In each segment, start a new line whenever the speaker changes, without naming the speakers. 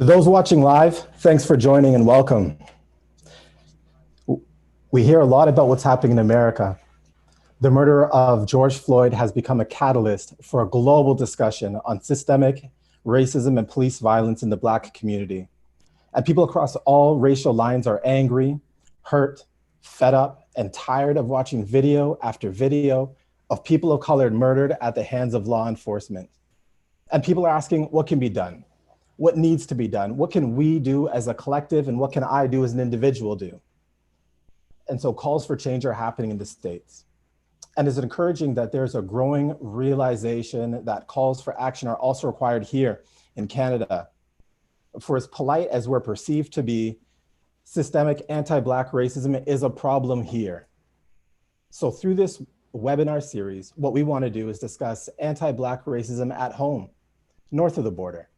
To those watching live, thanks for joining and welcome. We hear a lot about what's happening in America. The murder of George Floyd has become a catalyst for a global discussion on systemic racism and police violence in the Black community. And people across all racial lines are angry, hurt, fed up, and tired of watching video after video of people of color murdered at the hands of law enforcement. And people are asking, what can be done? What needs to be done? What can we do as a collective, and what can I do as an individual do? And so calls for change are happening in the States. And it's encouraging that there's a growing realization that calls for action are also required here in Canada. For as polite as we're perceived to be, systemic anti-Black racism is a problem here. So through this webinar series, what we want to do is discuss anti-Black racism at home, north of the border.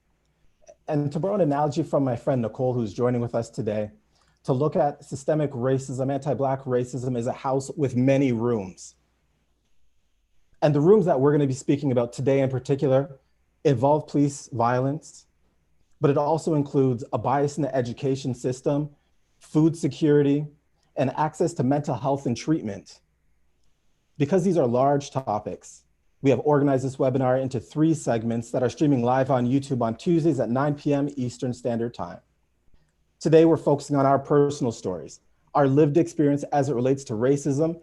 And to borrow an analogy from my friend Nicole, who's joining with us today, to look at systemic racism, anti-Black racism is a house with many rooms. And the rooms that we're going to be speaking about today in particular involve police violence, but it also includes a bias in the education system, food security, and access to mental health and treatment. Because these are large topics, we have organized this webinar into 3 segments that are streaming live on YouTube on Tuesdays at 9 p.m. Eastern Standard Time. Today, we're focusing on our personal stories, our lived experience as it relates to racism,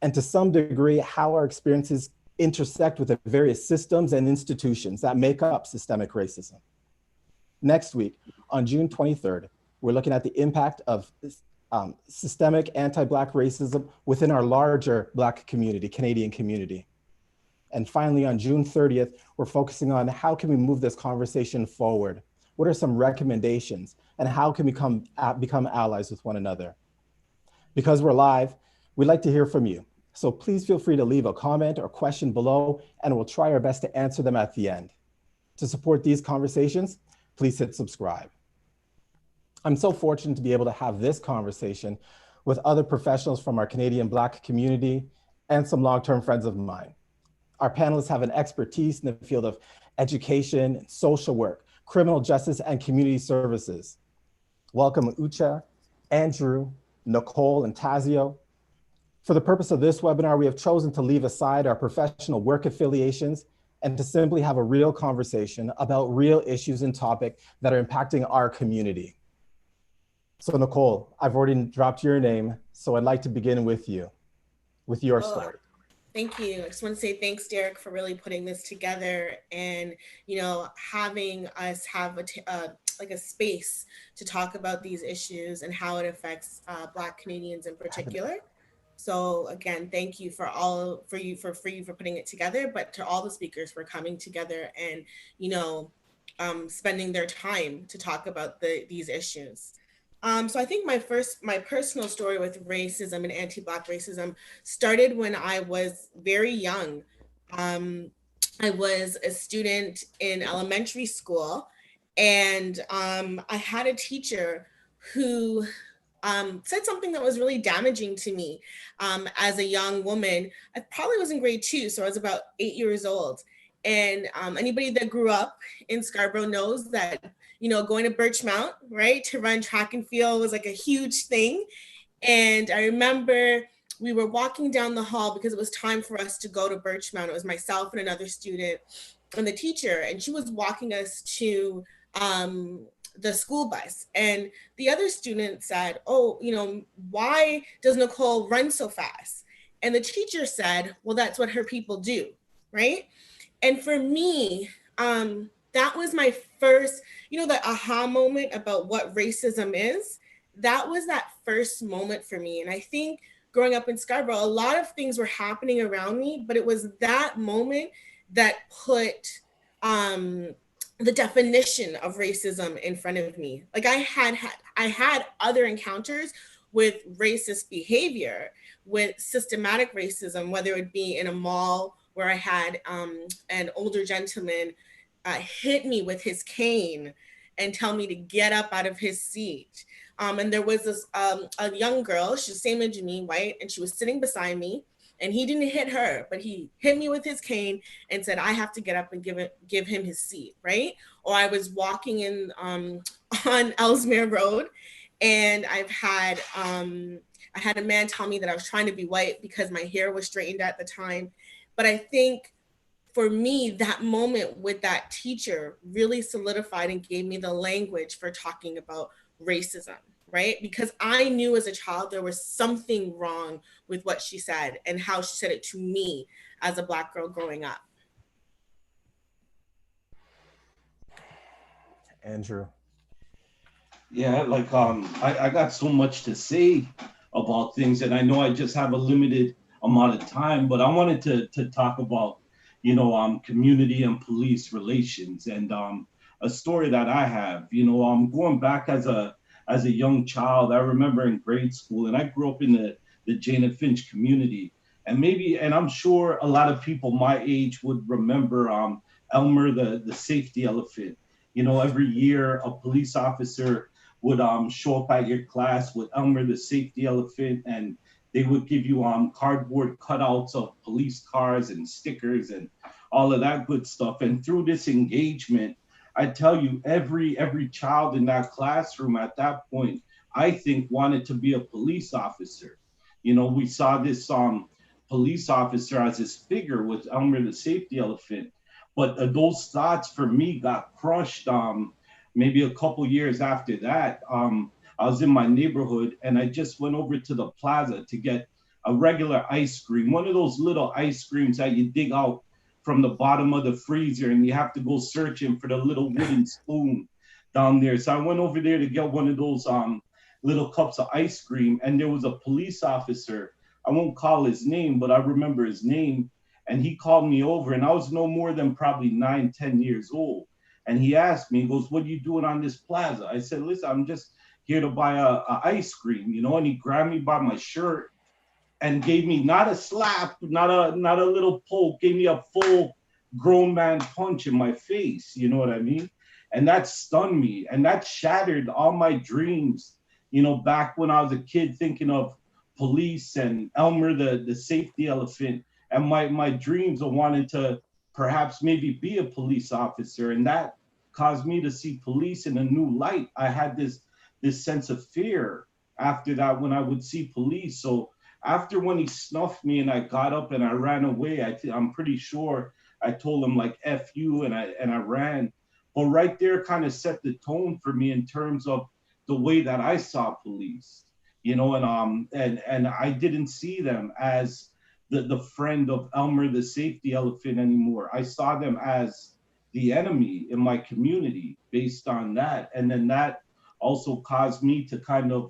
and to some degree, how our experiences intersect with the various systems and institutions that make up systemic racism. Next week, on June 23rd, we're looking at the impact of systemic anti-Black racism within our larger Black community, Canadian community. And finally, on June 30th, we're focusing on how can we move this conversation forward? What are some recommendations? And how can we become allies with one another? Because we're live, we'd like to hear from you. So please feel free to leave a comment or question below, and we'll try our best to answer them at the end. To support these conversations, please hit subscribe. I'm so fortunate to be able to have this conversation with other professionals from our Canadian Black community and some long-term friends of mine. Our panelists have an expertise in the field of education, social work, criminal justice, and community services. Welcome Ucha, Andrew, Nicole, and Tazio. For the purpose of this webinar, we have chosen to leave aside our professional work affiliations and to simply have a real conversation about real issues and topics that are impacting our community. So Nicole, I've already dropped your name, so I'd like to begin with you, with your story.
Thank you. I just want to say thanks, Derek, for really putting this together and, having us have a space to talk about these issues and how it affects Black Canadians in particular. So again, thank you for putting it together, but to all the speakers for coming together and, spending their time to talk about these issues. So I think my personal story with racism and anti-Black racism started when I was very young. I was a student in elementary school, and I had a teacher who said something that was really damaging to me as a young woman. I probably was in grade 2, so I was about 8 years old. And anybody that grew up in Scarborough knows that, going to Birchmount, right, to run track and field was like a huge thing. And I remember we were walking down the hall because it was time for us to go to Birchmount. It was myself and another student and the teacher, and she was walking us to the school bus. And the other student said, oh, why does Nicole run so fast? And the teacher said, well, that's what her people do, right? And for me, that was my first, the aha moment about what racism is. That was that first moment for me. And I think growing up in Scarborough, a lot of things were happening around me, but it was that moment that put the definition of racism in front of me. Like I had other encounters with racist behavior, with systematic racism, whether it be in a mall where I had an older gentleman hit me with his cane and tell me to get up out of his seat. And there was this a young girl, she's the same age as me, white, and she was sitting beside me. And he didn't hit her, but he hit me with his cane and said, I have to get up and give him his seat, right? Or I was walking in on Ellesmere Road, and I had a man tell me that I was trying to be white because my hair was straightened at the time. But I think for me, that moment with that teacher really solidified and gave me the language for talking about racism, right? Because I knew as a child there was something wrong with what she said and how she said it to me as a Black girl growing up.
Andrew.
Yeah, like I got so much to say about things, and I know I just have a limited amount of time, but I wanted to talk about, community and police relations, and a story that I have. Going back as a young child, I remember in grade school, and I grew up in the Jane and Finch community, and I'm sure a lot of people my age would remember Elmer the safety elephant. Every year a police officer would show up at your class with Elmer the safety elephant, and they would give you cardboard cutouts of police cars and stickers and all of that good stuff. And through this engagement, I tell you, every child in that classroom at that point, I think, wanted to be a police officer. We saw this police officer as this figure with Elmer the safety elephant, but those thoughts for me got crushed maybe a couple years after that. I was in my neighborhood and I just went over to the plaza to get a regular ice cream, one of those little ice creams that you dig out from the bottom of the freezer and you have to go searching for the little wooden spoon down there. So I went over there to get one of those little cups of ice cream, and there was a police officer. I won't call his name, but I remember his name. And he called me over, and I was no more than probably 9, 10 years old. And he asked me, he goes, "What are you doing on this plaza?" I said, "Listen, I'm just here to buy a ice cream, and he grabbed me by my shirt and gave me not a slap, not a little poke, gave me a full grown man punch in my face. You know what I mean? And that stunned me, and that shattered all my dreams. Back when I was a kid, thinking of police and Elmer the safety elephant, and my dreams of wanting to perhaps maybe be a police officer, and that caused me to see police in a new light. I had this sense of fear after that when I would see police. So after when he snuffed me and I got up and I ran away, I'm pretty sure I told him like "F you" and I ran. But right there kind of set the tone for me in terms of the way that I saw police, and I didn't see them as the friend of Elmer the safety elephant anymore. I saw them as the enemy in my community based on that. And then that also caused me to kind of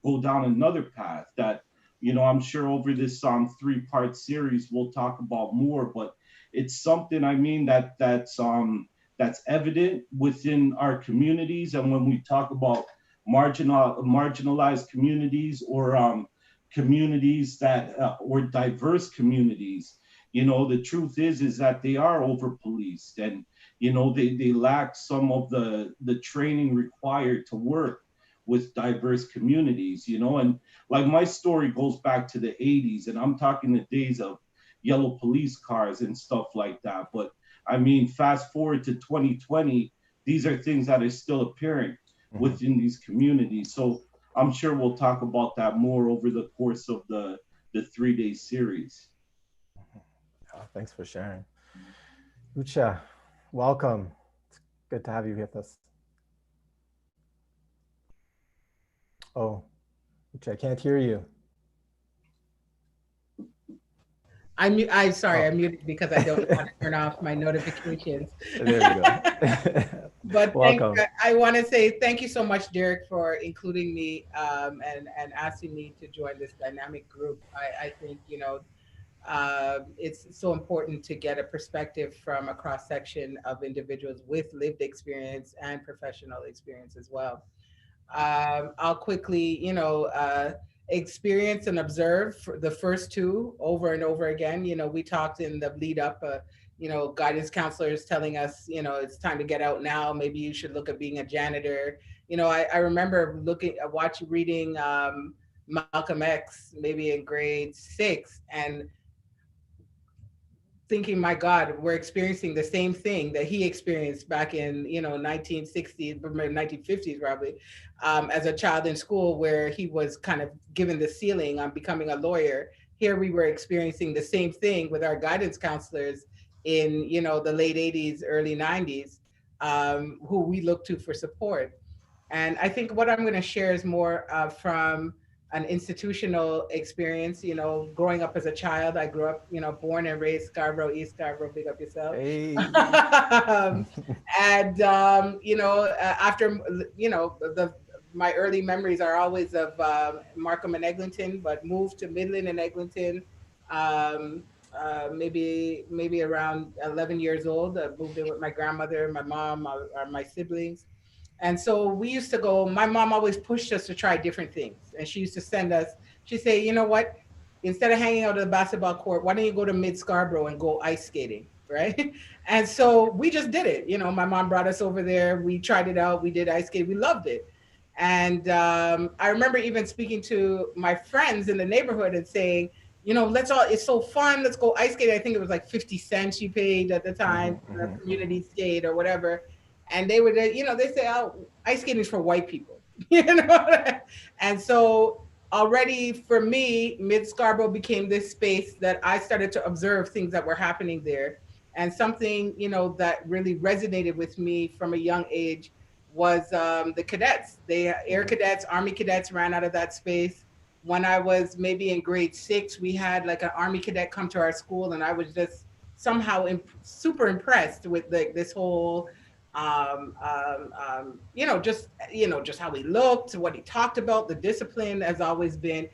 go down another path that, I'm sure over this 3-part series we'll talk about more, but it's something, I mean, that's evident within our communities. And when we talk about marginalized communities or communities that or diverse communities, the truth is that they are over policed, and they lack some of the training required to work with diverse communities, and like my story goes back to the 80s, and I'm talking the days of yellow police cars and stuff like that. But I mean, fast forward to 2020, these are things that are still appearing within these communities. So I'm sure we'll talk about that more over the course of the 3-day series.
Oh, thanks for sharing. Ucha, welcome. It's good to have you with us. Oh, Ucha, I can't hear you.
I'm sorry, I muted because I don't want to turn off my notifications.
There we go.
But
welcome.
I want to say thank you so much, Derek, for including me and asking me to join this dynamic group. I think, it's so important to get a perspective from a cross section of individuals with lived experience and professional experience as well. I'll quickly, experience and observe for the first two over and over again. We talked in the lead up, guidance counselors telling us, it's time to get out now. Maybe you should look at being a janitor. I remember reading Malcolm X maybe in grade 6, and thinking, my God, we're experiencing the same thing that he experienced back in, 1960s, 1950s, probably, as a child in school, where he was kind of given the ceiling on becoming a lawyer. Here we were experiencing the same thing with our guidance counselors in, the late 80s, early 90s, who we look to for support. And I think what I'm going to share is more from an institutional experience. Growing up as a child, I grew up, born and raised Scarborough, East Scarborough, big up yourself.
Hey.
And, after, my early memories are always of Markham and Eglinton, but moved to Midland and Eglinton. Maybe around 11 years old. I moved in with my grandmother, my mom, my siblings. And so we used to go, my mom always pushed us to try different things. And she used to send us, she'd say, you know what? Instead of hanging out at the basketball court, why don't you go to Mid Scarborough and go ice skating, right? And so we just did it. My mom brought us over there. We tried it out. We did ice skating. We loved it. And I remember even speaking to my friends in the neighborhood and saying, it's so fun. Let's go ice skating. I think it was like 50 cents you paid at the time, community skate or whatever. And they would, they say, oh, ice skating is for white people, And so already for me, Mid Scarborough became this space that I started to observe things that were happening there. And something, that really resonated with me from a young age was the cadets. Air cadets, Army cadets ran out of that space. When I was maybe in grade 6, we had like an Army cadet come to our school, and I was just somehow super impressed with this whole just how he looked, what he talked about. The discipline has always been,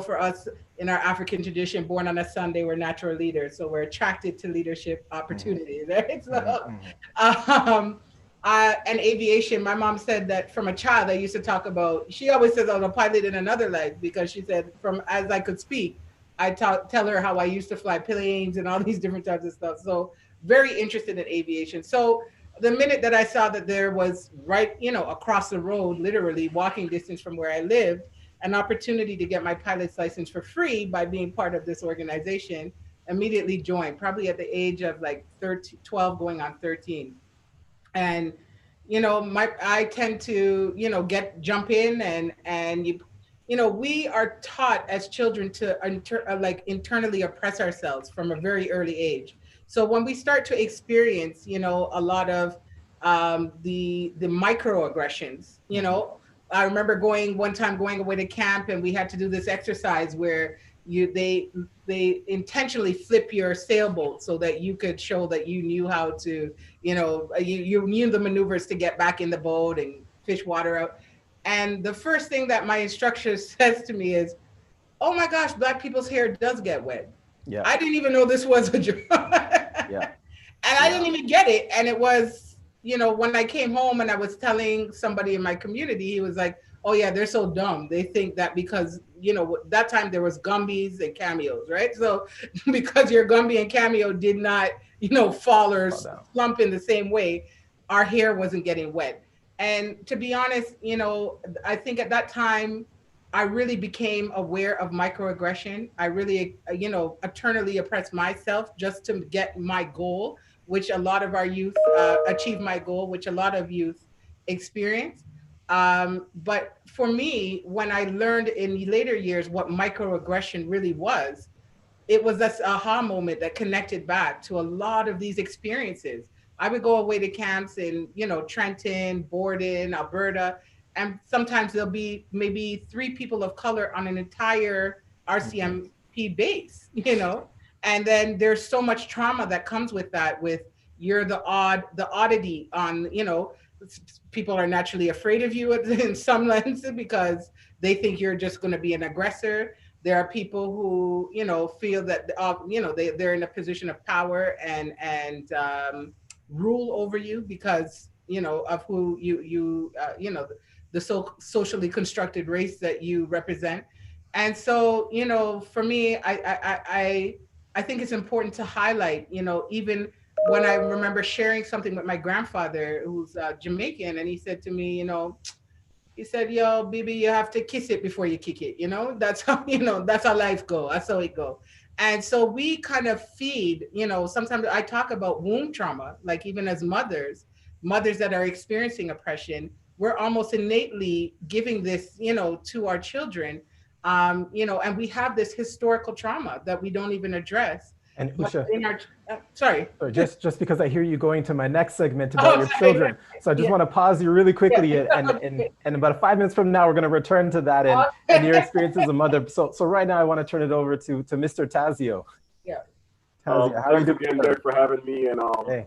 for us in our African tradition, born on a Sunday, we're natural leaders, so we're attracted to leadership opportunities, right? So, and aviation, my mom said that from a child I used to talk about. She always says I was a pilot in another leg, because she said from as I could speak, I tell her how I used to fly planes and all these different types of stuff. So very interested in aviation. So the minute that I saw that there was right, across the road, literally walking distance from where I lived, an opportunity to get my pilot's license for free by being part of this organization, immediately joined, probably at the age of like 12 going on 13. And, I tend to, jump in and we are taught as children to internally oppress ourselves from a very early age. So when we start to experience, a lot of the microaggressions, I remember going away to camp, and we had to do this exercise where they intentionally flip your sailboat so that you could show that you knew how to, you knew the maneuvers to get back in the boat and fish water out. And the first thing that my instructor says to me is, "Oh my gosh, Black people's hair does get wet."
Yeah.
I didn't even know this was a joke.
Yeah.
And I didn't even get it. And it was, when I came home and I was telling somebody in my community, he was like, "Oh yeah, they're so dumb. They think that because, that time there was Gumbies and cameos, right? So because your Gumby and cameo did not, fall or slump in the same way, our hair wasn't getting wet." And to be honest, I think at that time, I really became aware of microaggression. I really, eternally oppressed myself just to get my goal, which a lot of our youth achieve my goal, which a lot of youth experience. But for me, when I learned in later years what microaggression really was, it was this aha moment that connected back to a lot of these experiences. I would go away to camps in, Trenton, Borden, Alberta, and sometimes there'll be maybe 3 people of color on an entire RCMP base, and then there's so much trauma that comes with that, with you're the oddity on, people are naturally afraid of you in some lenses because they think you're just going to be an aggressor. There are people who, feel that, they're in a position of power and rule over you because, of who the socially constructed race that you represent. And so, for me, I think it's important to highlight, even when I remember sharing something with my grandfather, who's Jamaican, and he said to me, He said, yo, baby, you have to kiss it before you kick it. That's how, that's how life go. That's how it go. And so we kind of feed, sometimes I talk about womb trauma, like even as mothers that are experiencing oppression, we're almost innately giving this, to our children. And we have this historical trauma that we don't even address.
And
But
Usha,
in our, sorry.
so just because I hear you going to my next segment about
Oh,
your
sorry.
children, so I just
Yeah.
want to pause you really quickly,
Yeah.
and about 5 minutes from now, we're going to return to that and your experience as a mother. So right now, I want to turn it over to Mr. Tazio.
Yeah.
Tazio, how are you
Thanks
doing?
again, Derek, for having me, and
Hey.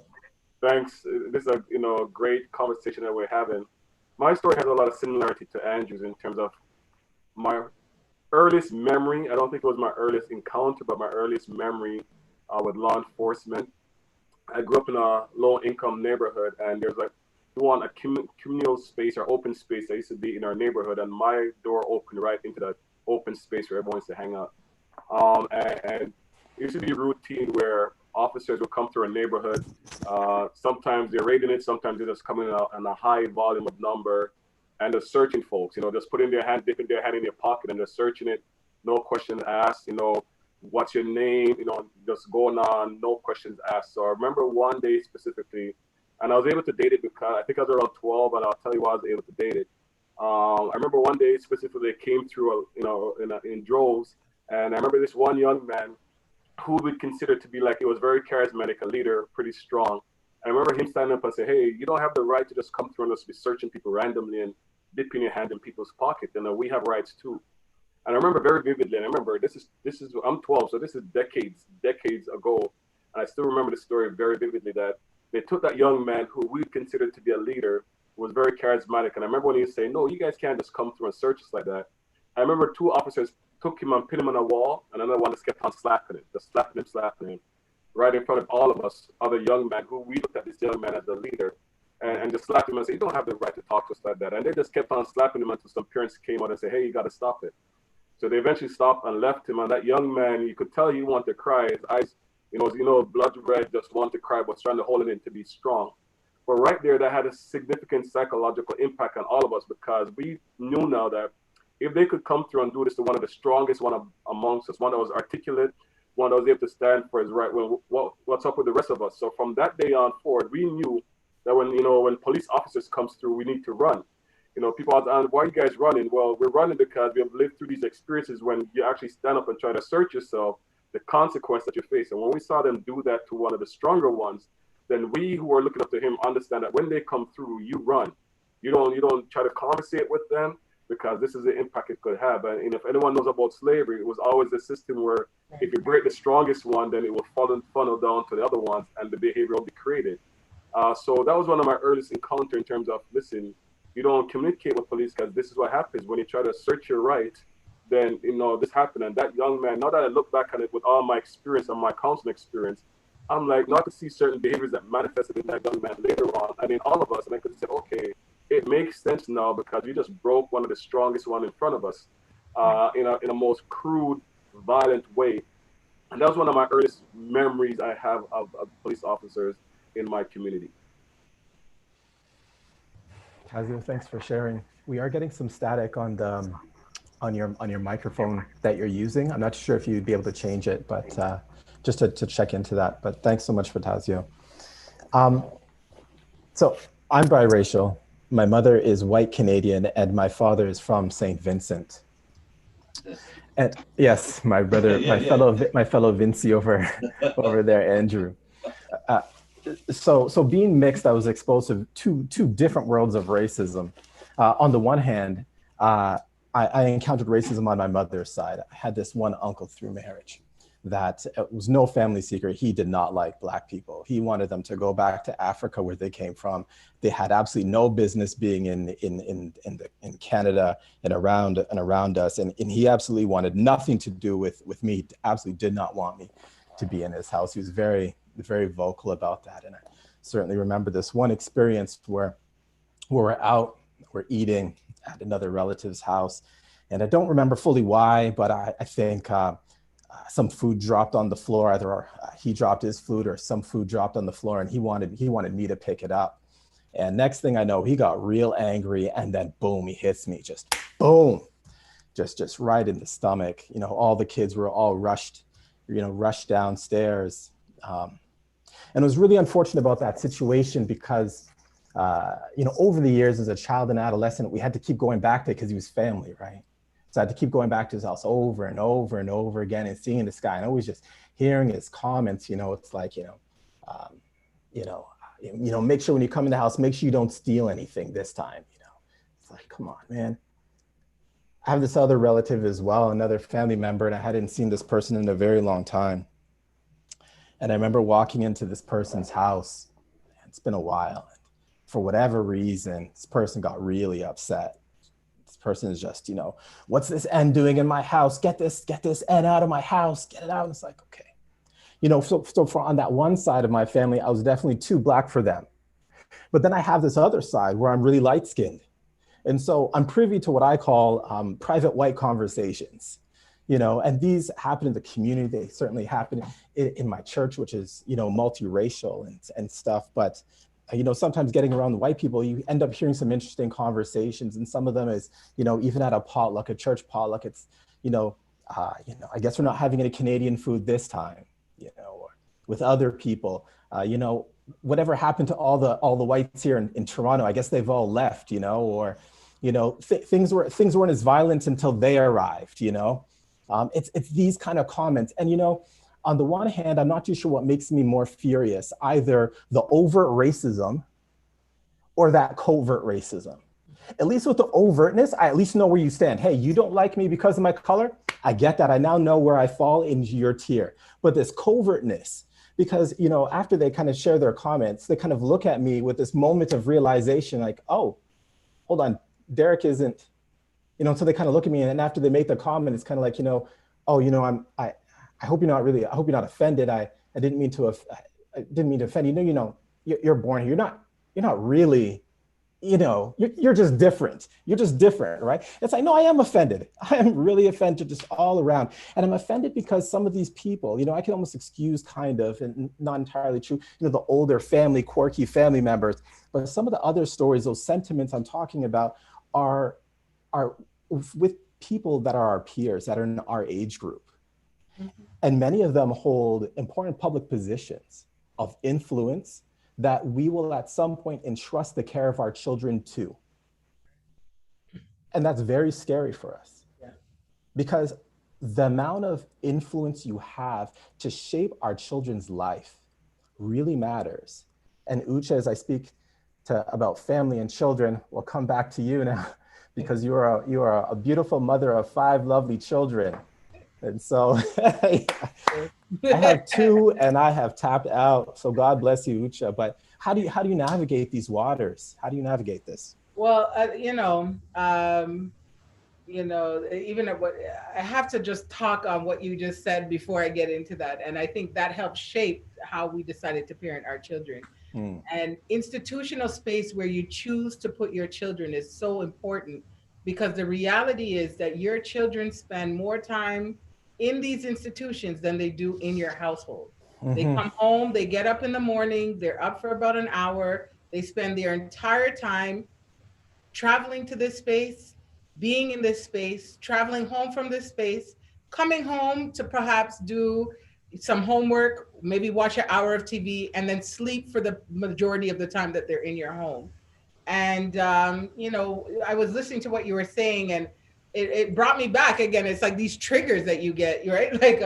thanks. This is a great conversation that we're having. My story has a lot of similarity to Andrew's in terms of my earliest memory. I don't think it was my earliest encounter, but my earliest memory with law enforcement. I grew up in a low-income neighborhood, and there's a communal space or open space that used to be in our neighborhood, and my door opened right into that open space where everyone used to hang out. And it used to be routine where officers would come to our neighborhood. Sometimes they're raiding it, sometimes they're just coming out in a high volume of number, and they're searching folks. Just putting their hand, dipping their hand in their pocket, and they're searching it. No questions asked. What's your name? Just going on, no questions asked. So I remember one day specifically, and I was able to date it because I think I was around 12, and I'll tell you why I was able to date it. I remember one day specifically, they came through, in droves, and I remember this one young man who we consider to be like, he was very charismatic, a leader, pretty strong. I remember him standing up and say, "Hey, you don't have the right to just come through and just be searching people randomly and dipping your hand in people's pocket. And we have rights too." And I remember very vividly, and I remember this is I'm 12, so this is decades ago. And I still remember the story very vividly, that they took that young man who we considered to be a leader, who was very charismatic. And I remember when he was saying, "No, you guys can't just come through and search us like that." I remember two officers took him and put him on a wall, and another one just kept on slapping him, right in front of all of us, other young men who we looked at this young man as the leader, and just slapped him and said, "You don't have the right to talk to us like that." And they just kept on slapping him until some parents came out and said, "Hey, you got to stop it." So they eventually stopped and left him. And that young man, you could tell he wanted to cry. His eyes, blood red, just wanted to cry, but was trying to hold it in to be strong. But right there, that had a significant psychological impact on all of us, because we knew now that if they could come through and do this to one of the strongest one amongst us, one that was articulate, one that was able to stand for his right, what's up with the rest of us? So from that day on forward, we knew that when police officers comes through, we need to run. People ask, "Why are you guys running?" Well, we're running because we have lived through these experiences when you actually stand up and try to search yourself, the consequence that you face. And when we saw them do that to one of the stronger ones, then we who are looking up to him understand that when they come through, you run. You don't try to conversate with them, because this is the impact it could have. And if anyone knows about slavery, it was always a system where if you break the strongest one, then it will funnel down to the other ones, and the behavior will be created. So that was one of my earliest encounter in terms of, listen, you don't communicate with police, because this is what happens when you try to search your right. Then this happened. And that young man, now that I look back on it with all my experience and my counseling experience, I'm like, not to see certain behaviors that manifested in that young man later on, and in all of us, and I could say, okay, it makes sense now, because you just broke one of the strongest one in front of us, in a most crude, violent way. And that was one of my earliest memories I have of police officers in my community.
Tazio, thanks for sharing. We are getting some static on your microphone that you're using. I'm not sure if you'd be able to change it, but just to check into that. But thanks so much for Tazio. So I'm biracial. My mother is white Canadian, and my father is from St. Vincent. And yes, my brother, my fellow Vinci over there, Andrew. So being mixed, I was exposed to two different worlds of racism. On the one hand, I encountered racism on my mother's side. I had this one uncle through marriage that it was no family secret. He did not like Black people. He wanted them to go back to Africa, where they came from. They had absolutely no business being in Canada and around us. And he absolutely wanted nothing to do with me. Absolutely did not want me to be in his house. He was very, very vocal about that. And I certainly remember this one experience where we're eating at another relative's house. And I don't remember fully why, but I think some food dropped on the floor. Either he dropped his food or some food dropped on the floor, and he wanted me to pick it up. And next thing I know, he got real angry, and then boom, he hits me, just boom, just right in the stomach. You know, all the kids were all rushed, rushed downstairs. And it was really unfortunate about that situation because, over the years as a child and adolescent, we had to keep going back there because he was family, right? So I had to keep going back to his house over and over and over again and seeing this guy and always just hearing his comments. It's like, make sure when you come in the house, make sure you don't steal anything this time. It's like, come on, man. I have this other relative as well, another family member, and I hadn't seen this person in a very long time. And I remember walking into this person's house. It's been a while. For whatever reason, this person got really upset. This person is just, what's this N doing in my house? Get this N out of my house, get it out. And it's like, okay. So for on that one side of my family, I was definitely too Black for them. But then I have this other side where I'm really light-skinned. And so I'm privy to what I call private white conversations, and these happen in the community. They certainly happen in my church, which is, multiracial and stuff. But, sometimes getting around the white people, you end up hearing some interesting conversations. And some of them is, even at a potluck, a church potluck, it's, I guess we're not having any Canadian food this time, or with other people, whatever happened to all the whites here in Toronto, I guess they've all left, or, things weren't as violent until they arrived, it's these kind of comments. And, on the one hand, I'm not too sure what makes me more furious, either the overt racism or that covert racism. At least with the overtness, I at least know where you stand. Hey, you don't like me because of my color? I get that. I now know where I fall into your tier. But this covertness, because, after they kind of share their comments, they kind of look at me with this moment of realization, like, oh, hold on, Derek isn't, so they kind of look at me, and after they make the comment, it's kind of like, I hope you're not offended. I didn't mean to offend you. You're born here. You're not really, you're just different. You're just different, right? It's like, no, I am offended. I am really offended just all around. And I'm offended because some of these people, I can almost excuse kind of, and not entirely true, the older family, quirky family members, but some of the other stories, those sentiments I'm talking about are with people that are our peers, that are in our age group. Mm-hmm. And many of them hold important public positions of influence that we will at some point entrust the care of our children to. And that's very scary for us. Yeah. Because the amount of influence you have to shape our children's life really matters. And Uche, as I speak about family and children, we'll come back to you now, because you are a beautiful mother of 5 lovely children. And so I have 2 and I have tapped out. So God bless you, Uche. But how do you navigate these waters? How do you navigate this?
Well, even at what I have to just talk on what you just said before I get into that. And I think that helps shape how we decided to parent our children. And institutional space where you choose to put your children is so important, because the reality is that your children spend more time in these institutions than they do in your household. Mm-hmm. They come home, they get up in the morning, they're up for about an hour, they spend their entire time traveling to this space, being in this space, traveling home from this space, coming home to perhaps do some homework, maybe watch an hour of TV, and then sleep for the majority of the time that they're in your home. And, I was listening to what you were saying, and it brought me back again. It's like these triggers that you get, right? Like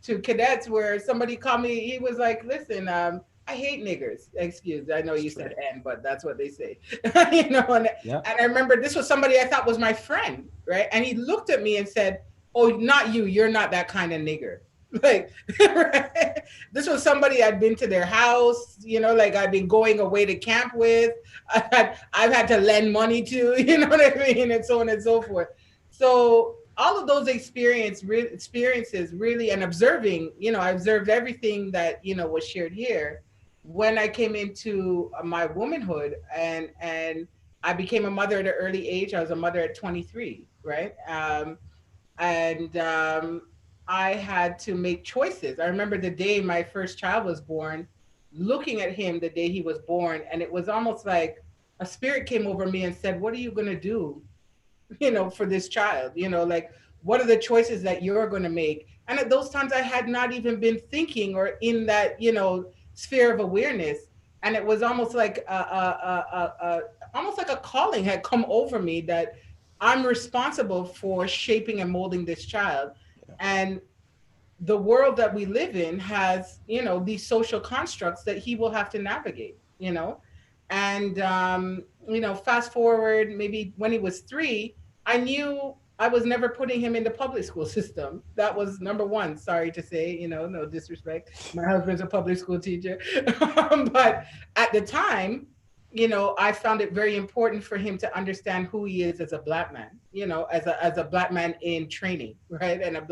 to cadets, where somebody called me, he was like, listen, I hate niggers. Excuse, I know you said N, but that's what they say. And I remember this was somebody I thought was my friend, right? And he looked at me and said, oh, not you, you're not that kind of nigger. Like, right? This was somebody I'd been to their house, like I'd been going away to camp with, I've had to lend money to, what I mean? And so on and so forth. So all of those experiences really, and observing, I observed everything that, was shared here. When I came into my womanhood and I became a mother at an early age, I was a mother at 23, right? I had to make choices. I remember the day my first child was born, looking at him the day he was born, and it was almost like a spirit came over me and said, what are you going to do, for this child? Like, what are the choices that you're going to make? And at those times, I had not even been thinking or in that, sphere of awareness. And it was almost like almost like a calling had come over me that I'm responsible for shaping and molding this child. And the world that we live in has, these social constructs that he will have to navigate. And, fast forward, maybe when he was 3, I knew I was never putting him in the public school system. That was number one, sorry to say, no disrespect. My husband's a public school teacher. But at the time, I found it very important for him to understand who he is as a Black man, as a Black man in training, right? And a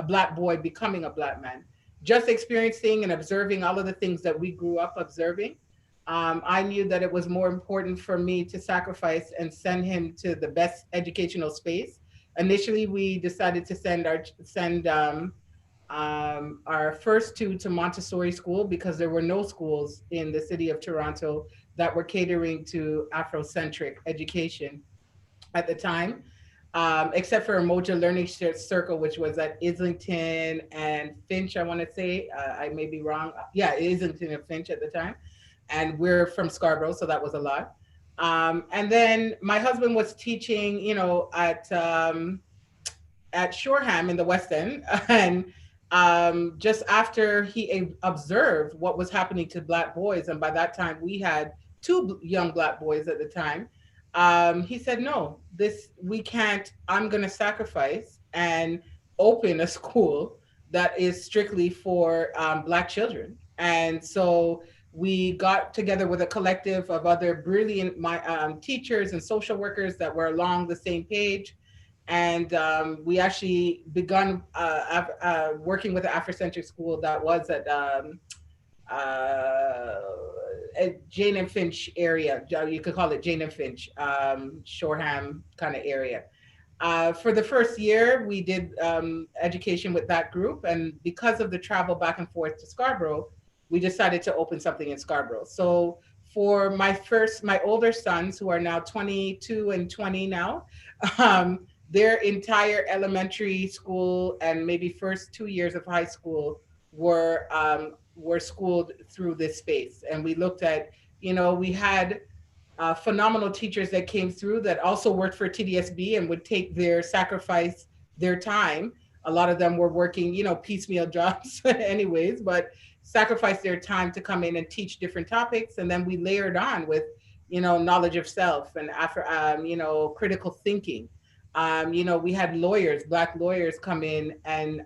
Black boy becoming a Black man. Just experiencing and observing all of the things that we grew up observing, I knew that it was more important for me to sacrifice and send him to the best educational space. Initially, we decided to send our first 2 to Montessori school because there were no schools in the city of Toronto that were catering to Afrocentric education at the time, except for Umoja Learning Circle, which was at Islington and Finch, I want to say. I may be wrong. Yeah, Islington and Finch at the time. And we're from Scarborough, so that was a lot. And then my husband was teaching, at Shoreham in the West End. And just after he observed what was happening to Black boys, and by that time we had 2 young Black boys at the time, he said, no, we can't. I'm going to sacrifice and open a school that is strictly for Black children. And so we got together with a collective of other brilliant teachers and social workers that were along the same page. And we actually begun working with the Afrocentric school that was at Jane and Finch area. You could call it Jane and Finch, Shoreham kind of area. For the first year, we did education with that group. And because of the travel back and forth to Scarborough, we decided to open something in Scarborough. So for my older sons, who are now 22 and 20 now, their entire elementary school and maybe first 2 years of high school were schooled through this space. And we looked at, we had phenomenal teachers that came through that also worked for TDSB and would take sacrifice their time. A lot of them were working, piecemeal jobs anyways, but sacrifice their time to come in and teach different topics. And then we layered on with, knowledge of self and critical thinking. We had lawyers, Black lawyers come in and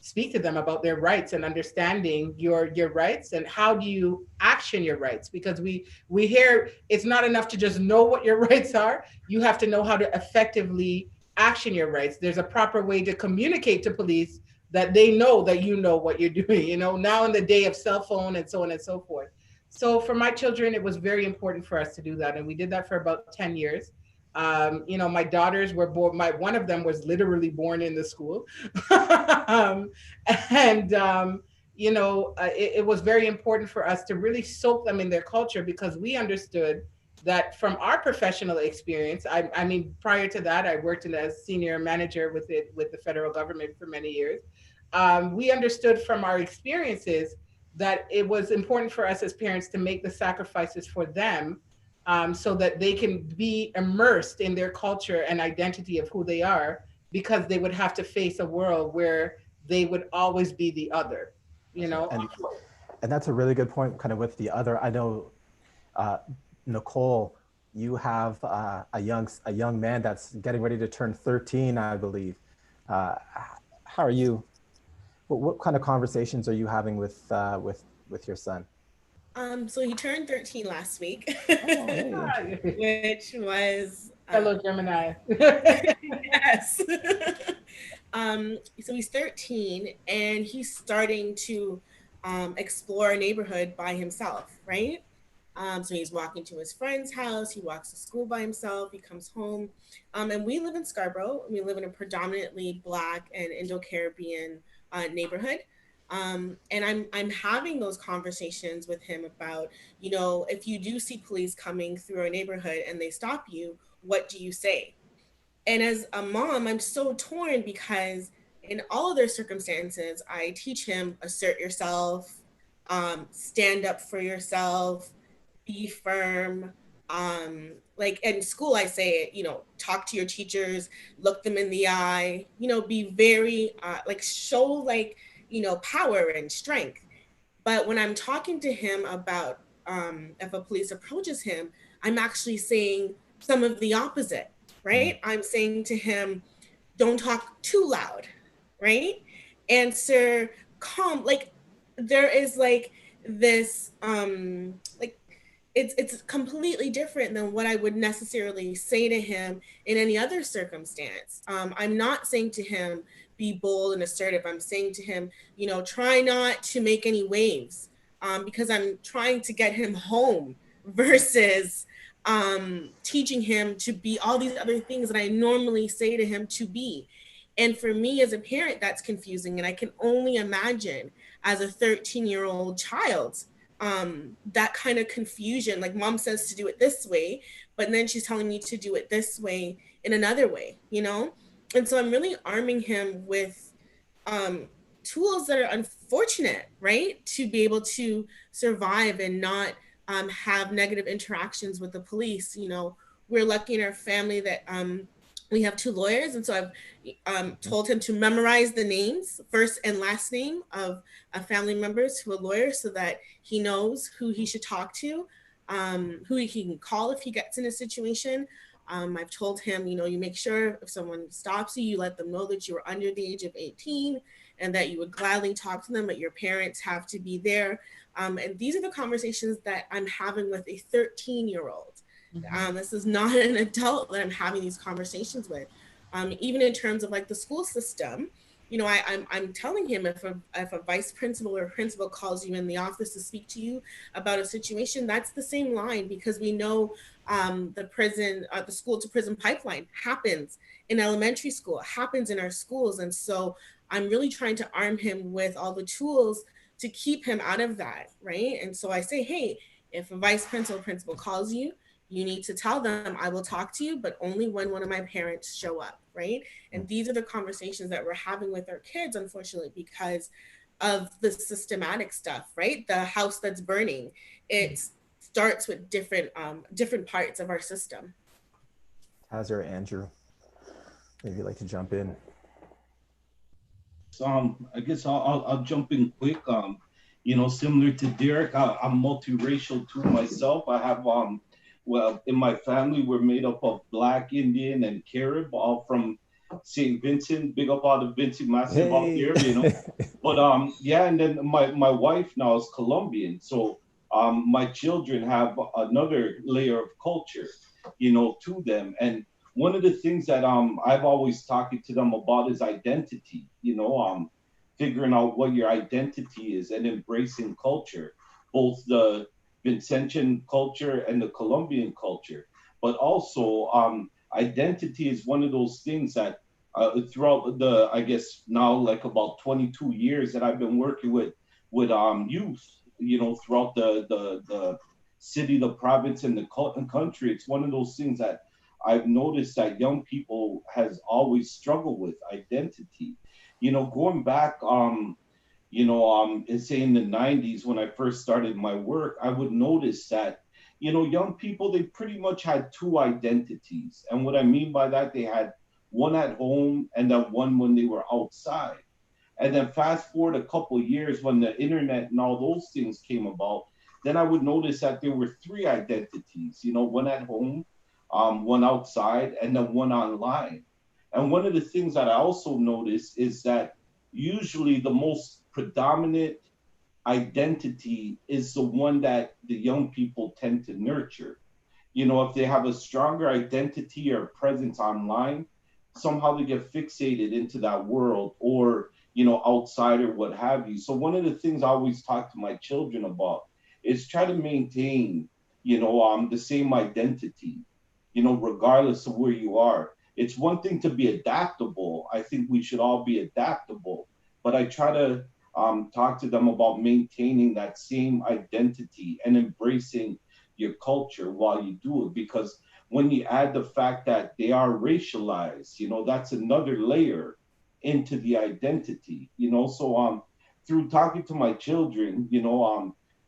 speak to them about their rights and understanding your rights and how do you action your rights, because we hear it's not enough to just know what your rights are. You have to know how to effectively action your rights. There's a proper way to communicate to police that they know that you know what you're doing, now in the day of cell phone and so on and so forth. So for my children, it was very important for us to do that. And we did that for about 10 years. My daughters were born, one of them was literally born in the school. It was very important for us to really soak them in their culture, because we understood that from our professional experience, I mean, prior to that, I worked as senior manager with the federal government for many years. We understood from our experiences that it was important for us as parents to make the sacrifices for them, so that they can be immersed in their culture and identity of who they are, because they would have to face a world where they would always be the other,
And that's a really good point, kind of with the other. I know, Nicole, you have a young man that's getting ready to turn 13, I believe. How are you? What kind of conversations are you having with your son?
So he turned 13 last week,
hey.
which was
hello Gemini.
Yes. So he's 13 and he's starting to explore a neighborhood by himself, right? So he's walking to his friend's house, he walks to school by himself, he comes home. And we live in Scarborough. We live in a predominantly Black and Indo-Caribbean neighborhood. And I'm having those conversations with him about, you know, if you do see police coming through our neighborhood and they stop you, what do you say? And as a mom, I'm so torn because in all of their circumstances, I teach him assert yourself, stand up for yourself, be firm. Like in school, I say, you know, talk to your teachers, look them in the eye, you know, be very, like, show, like, you know, power and strength. But when I'm talking to him about if a police approaches him, I'm actually saying some of the opposite, right? I'm saying to him, don't talk too loud, right? Answer calm. Like, there is like this like, it's completely different than what I would necessarily say to him in any other circumstance. I'm not saying to him, be bold and assertive. I'm saying to him, you know, try not to make any waves, because I'm trying to get him home versus teaching him to be all these other things that I normally say to him to be. And for me as a parent, that's confusing. And I can only imagine as a 13-year-old child, that kind of confusion. Like, mom says to do it this way, but then she's telling me to do it this way in another way, you know? And so I'm really arming him with um, tools that are unfortunate, right? To be able to survive and not have negative interactions with the police. You know, we're lucky in our family that we have two lawyers. And so I've told him to memorize the names, first and last name of family members who are lawyers, so that he knows who he should talk to, who he can call if he gets in a situation. I've told him, you know, you make sure if someone stops you, you let them know that you are under the age of 18 and that you would gladly talk to them, but your parents have to be there. And these are the conversations that I'm having with a 13-year-old. This is not an adult that I'm having these conversations with. Even in terms of like the school system, you know, I'm telling him if a vice principal or principal calls you in the office to speak to you about a situation, that's the same line, because we know the school to prison pipeline happens in elementary school, happens in our schools. And so I'm really trying to arm him with all the tools to keep him out of that, right? And so I say, hey, if a vice principal or principal calls you, you need to tell them, I will talk to you, but only when one of my parents show up, right? And these are the conversations that we're having with our kids, unfortunately, because of the systematic stuff, right? The house that's burning, it starts with different parts of our system.
Taz or Andrew, maybe you'd like to jump in.
I guess I'll jump in quick. You know, similar to Derek, I'm multiracial too myself. I have well, in my family, we're made up of Black, Indian, and Carib, all from St. Vincent. Big up all the Vincent Massive out there, you know. But yeah, and then my wife now is Colombian, so my children have another layer of culture, you know, to them. And one of the things that I've always talking to them about is identity, you know, figuring out what your identity is and embracing culture, both the Vincentian culture and the Colombian culture. But also, identity is one of those things that throughout the, I guess now like about 22 years that I've been working with youth, you know, throughout the city, the province, and the country. It's one of those things that I've noticed that young people has always struggled with identity. You know, going back, you know, say in the 90s when I first started my work, I would notice that, you know, young people, they pretty much had two identities. And what I mean by that, they had one at home and then one when they were outside. And then fast forward a couple of years when the internet and all those things came about, then I would notice that there were three identities, you know, one at home, one outside, and then one online. And one of the things that I also noticed is that usually the most predominant identity is the one that the young people tend to nurture. You know, if they have a stronger identity or presence online, somehow they get fixated into that world or, you know, outside or what have you. So one of the things I always talk to my children about is try to maintain, you know, the same identity, you know, regardless of where you are. It's one thing to be adaptable. I think we should all be adaptable, but I try to talk to them about maintaining that same identity and embracing your culture while you do it. Because when you add the fact that they are racialized, that's another layer into the identity, So through talking to my children,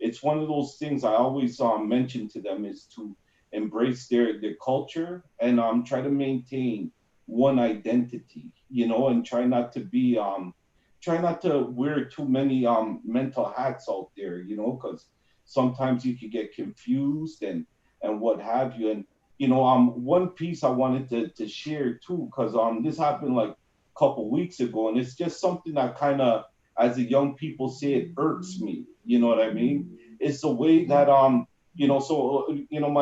it's one of those things I always mention to them is to embrace their culture and try to maintain one identity, and try not to wear too many mental hats out there, because sometimes you could get confused and what have you. And one piece I wanted to share too, because this happened like a couple weeks ago, and it's just something that kind of, as the young people say, it irks me. You know what I mean? It's the way that my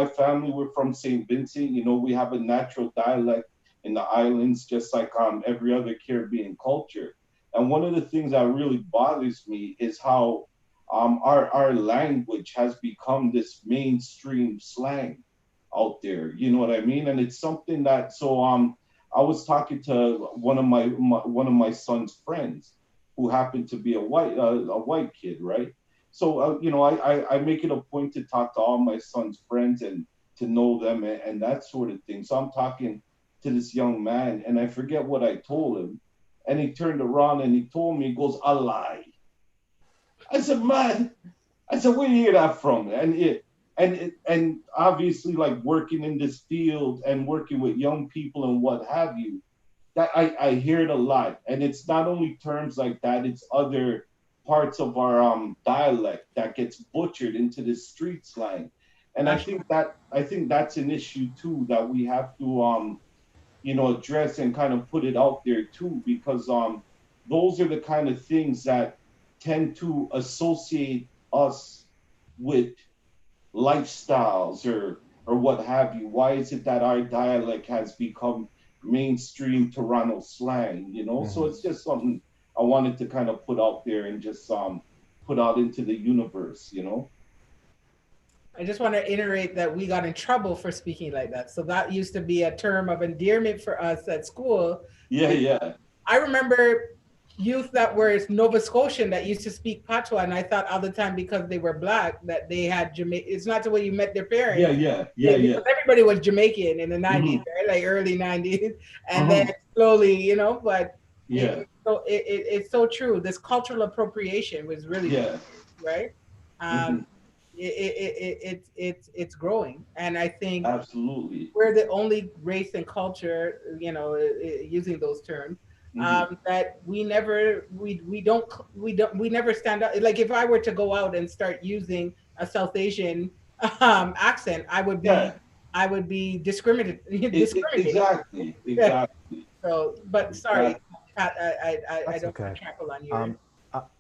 family, we're from St. Vincent. We have a natural dialect in the islands, just like every other Caribbean culture. And one of the things that really bothers me is how our language has become this mainstream slang out there. You know what I mean? And it's something that I was talking to one of my son's friends, who happened to be a white kid, right? So I make it a point to talk to all my son's friends and to know them and that sort of thing. So I'm talking to this young man, and I forget what I told him. And he turned around and he told me, he goes, "A lie." I said, "Man," I said, "Where do you hear that from?" And obviously, like, working in this field and working with young people and what have you, that I hear it a lot. And it's not only terms like that, it's other parts of our dialect that gets butchered into this street slang. And I think that's an issue too that we have to address and kind of put it out there too, because those are the kind of things that tend to associate us with lifestyles or what have you. Why is it that our dialect has become mainstream Toronto slang? So it's just something I wanted to kind of put out there and just put out into the universe.
I just want to iterate that we got in trouble for speaking like that. So that used to be a term of endearment for us at school.
Yeah.
I remember youth that were Nova Scotian that used to speak patois, and I thought all the time because they were Black that they had Jamaican. It's not the way you met their parents.
Yeah.
Because everybody was Jamaican in the 90s, right? Like early 90s, and then slowly, but
yeah.
It's so true. This cultural appropriation was really right. It's growing, and I think
absolutely
we're the only race and culture, using those terms, that we never stand up. Like if I were to go out and start using a South Asian accent, I would be discriminated.
Exactly.
So, but sorry, Pat, I don't want to trample on you.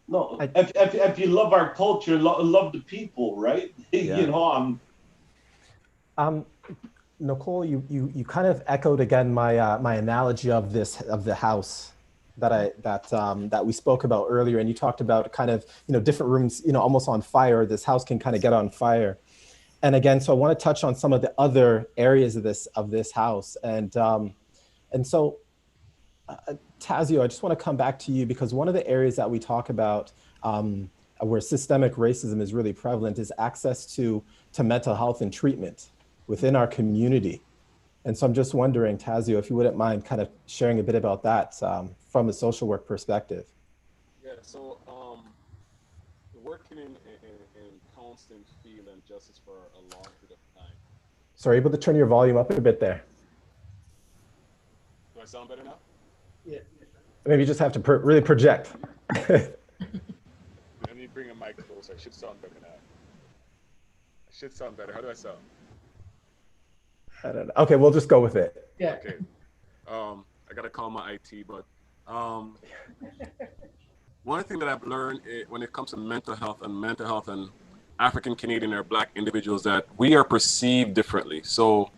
No, if you love our culture, love the people, right?
Nicole, you kind of echoed again my analogy of the house that we spoke about earlier, and you talked about kind of different rooms almost on fire. This house can kind of get on fire, and again, so I want to touch on some of the other areas of this house, and so. Tazio, I just want to come back to you because one of the areas that we talk about where systemic racism is really prevalent is access to mental health and treatment within our community. And so I'm just wondering, Tazio, if you wouldn't mind kind of sharing a bit about that from a social work perspective.
Yeah, so working in constant field and justice for a long period of time.
Sorry, able to turn your volume up a bit there.
Do I sound better now?
Yeah.
Maybe you just have to really project.
Let me bring a mic closer. I should sound better now. I should sound better. How do I sound?
I don't know. Okay, we'll just go with it.
Yeah.
Okay. I gotta call my IT, but one thing that I've learned when it comes to mental health and African Canadian or Black individuals, that we are perceived differently. So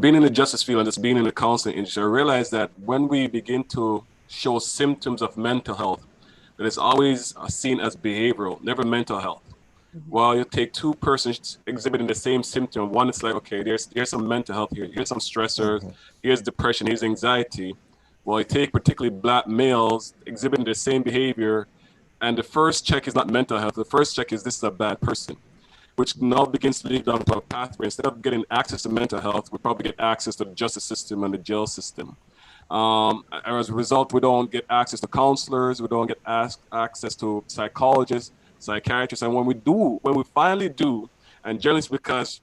being in the justice field and just being in the counseling industry, I realized that when we begin to show symptoms of mental health, that it's always seen as behavioral, never mental health. While you take two persons exhibiting the same symptom, one is like, okay, there's some mental health here, here's some stressors, here's depression, here's anxiety. While you take particularly Black males exhibiting the same behavior,
And the first check is not mental health. The first check is this is a bad person, which now begins to lead down to a pathway. Instead of getting access to mental health, we probably get access to the justice system and the jail system. As a result, we don't get access to counselors, we don't get access to psychologists, psychiatrists. And when we finally do, and generally it's because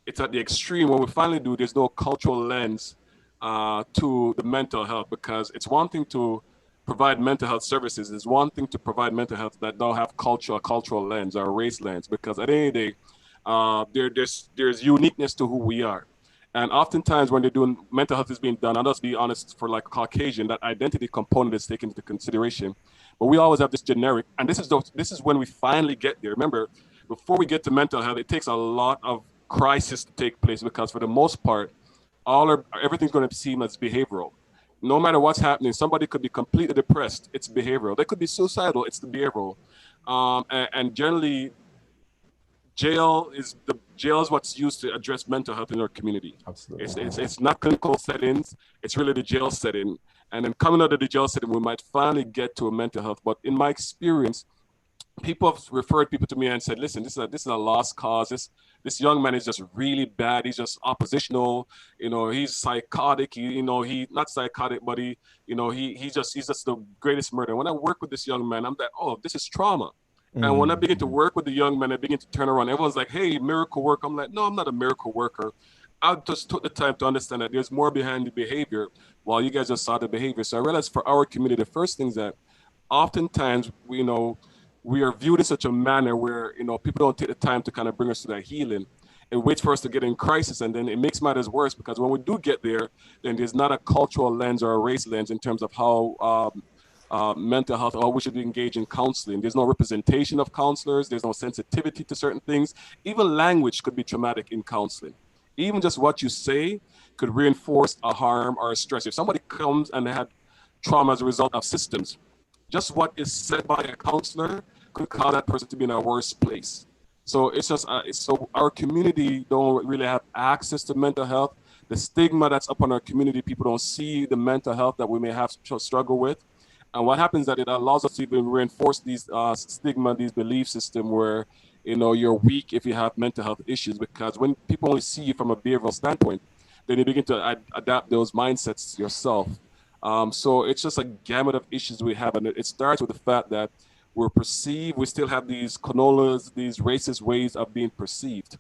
it's at the extreme, when we finally do, there's no cultural lens to the mental health, because it's one thing to provide mental health services. It's one thing to provide mental health that don't have cultural lens or race lens, because at the end of the day, there's uniqueness to who we are. And oftentimes when they're doing mental health is being done, and let's be honest, for like Caucasian, that identity component is taken into consideration. But we always have this generic, and this is when we finally get there. Remember, before we get to mental health, it takes a lot of crisis to take place, because for the most part, everything's going to seem as behavioral. No matter what's happening, somebody could be completely depressed, it's behavioral. They could be suicidal, it's the behavioral. And generally, jail is what's used to address mental health in our community.
Absolutely.
It's not clinical settings, it's really the jail setting. And then coming out of the jail setting, we might finally get to a mental health. But in my experience, people have referred people to me and said, listen, this is a lost cause. This young man is just really bad. He's just oppositional. He's psychotic. He's not psychotic, but he's just the greatest murderer. When I work with this young man, I'm like, oh, this is trauma. And when I begin to work with the young man, I begin to turn around. Everyone's like, hey, miracle work. I'm like, no, I'm not a miracle worker. I just took the time to understand that there's more behind the behavior, while you guys just saw the behavior. So I realized for our community, the first thing is that oftentimes, we are viewed in such a manner where, people don't take the time to kind of bring us to that healing, and wait for us to get in crisis. And then it makes matters worse, because when we do get there, then there's not a cultural lens or a race lens in terms of how mental health, or we should engage in counseling. There's no representation of counselors. There's no sensitivity to certain things. Even language could be traumatic in counseling. Even just what you say could reinforce a harm or a stress. If somebody comes and they had trauma as a result of systems, just what is said by a counselor could cause that person to be in a worse place. So it's just, so our community don't really have access to mental health. The stigma that's upon our community, people don't see the mental health that we may have to struggle with. And what happens is that it allows us to even reinforce these stigma, these belief system where, you're weak if you have mental health issues, because when people only see you from a behavioral standpoint, then you begin to adapt those mindsets yourself. So it's just a gamut of issues we have. And it starts with the fact that we still have these canolas, these racist ways of being perceived,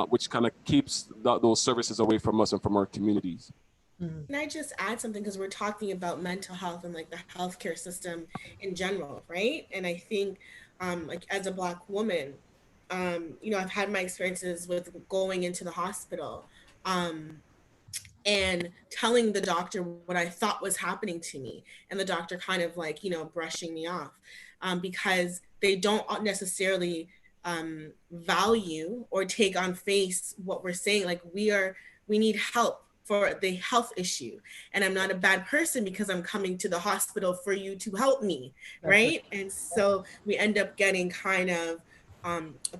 which kind of keeps those services away from us and from our communities.
Can I just add something, because we're talking about mental health and like the healthcare system in general, right? And I think like as a Black woman, I've had my experiences with going into the hospital and telling the doctor what I thought was happening to me, and the doctor kind of like, brushing me off because they don't necessarily value or take on face what we're saying. Like we need help for the health issue, and I'm not a bad person because I'm coming to the hospital for you to help me, right? And so we end up getting kind of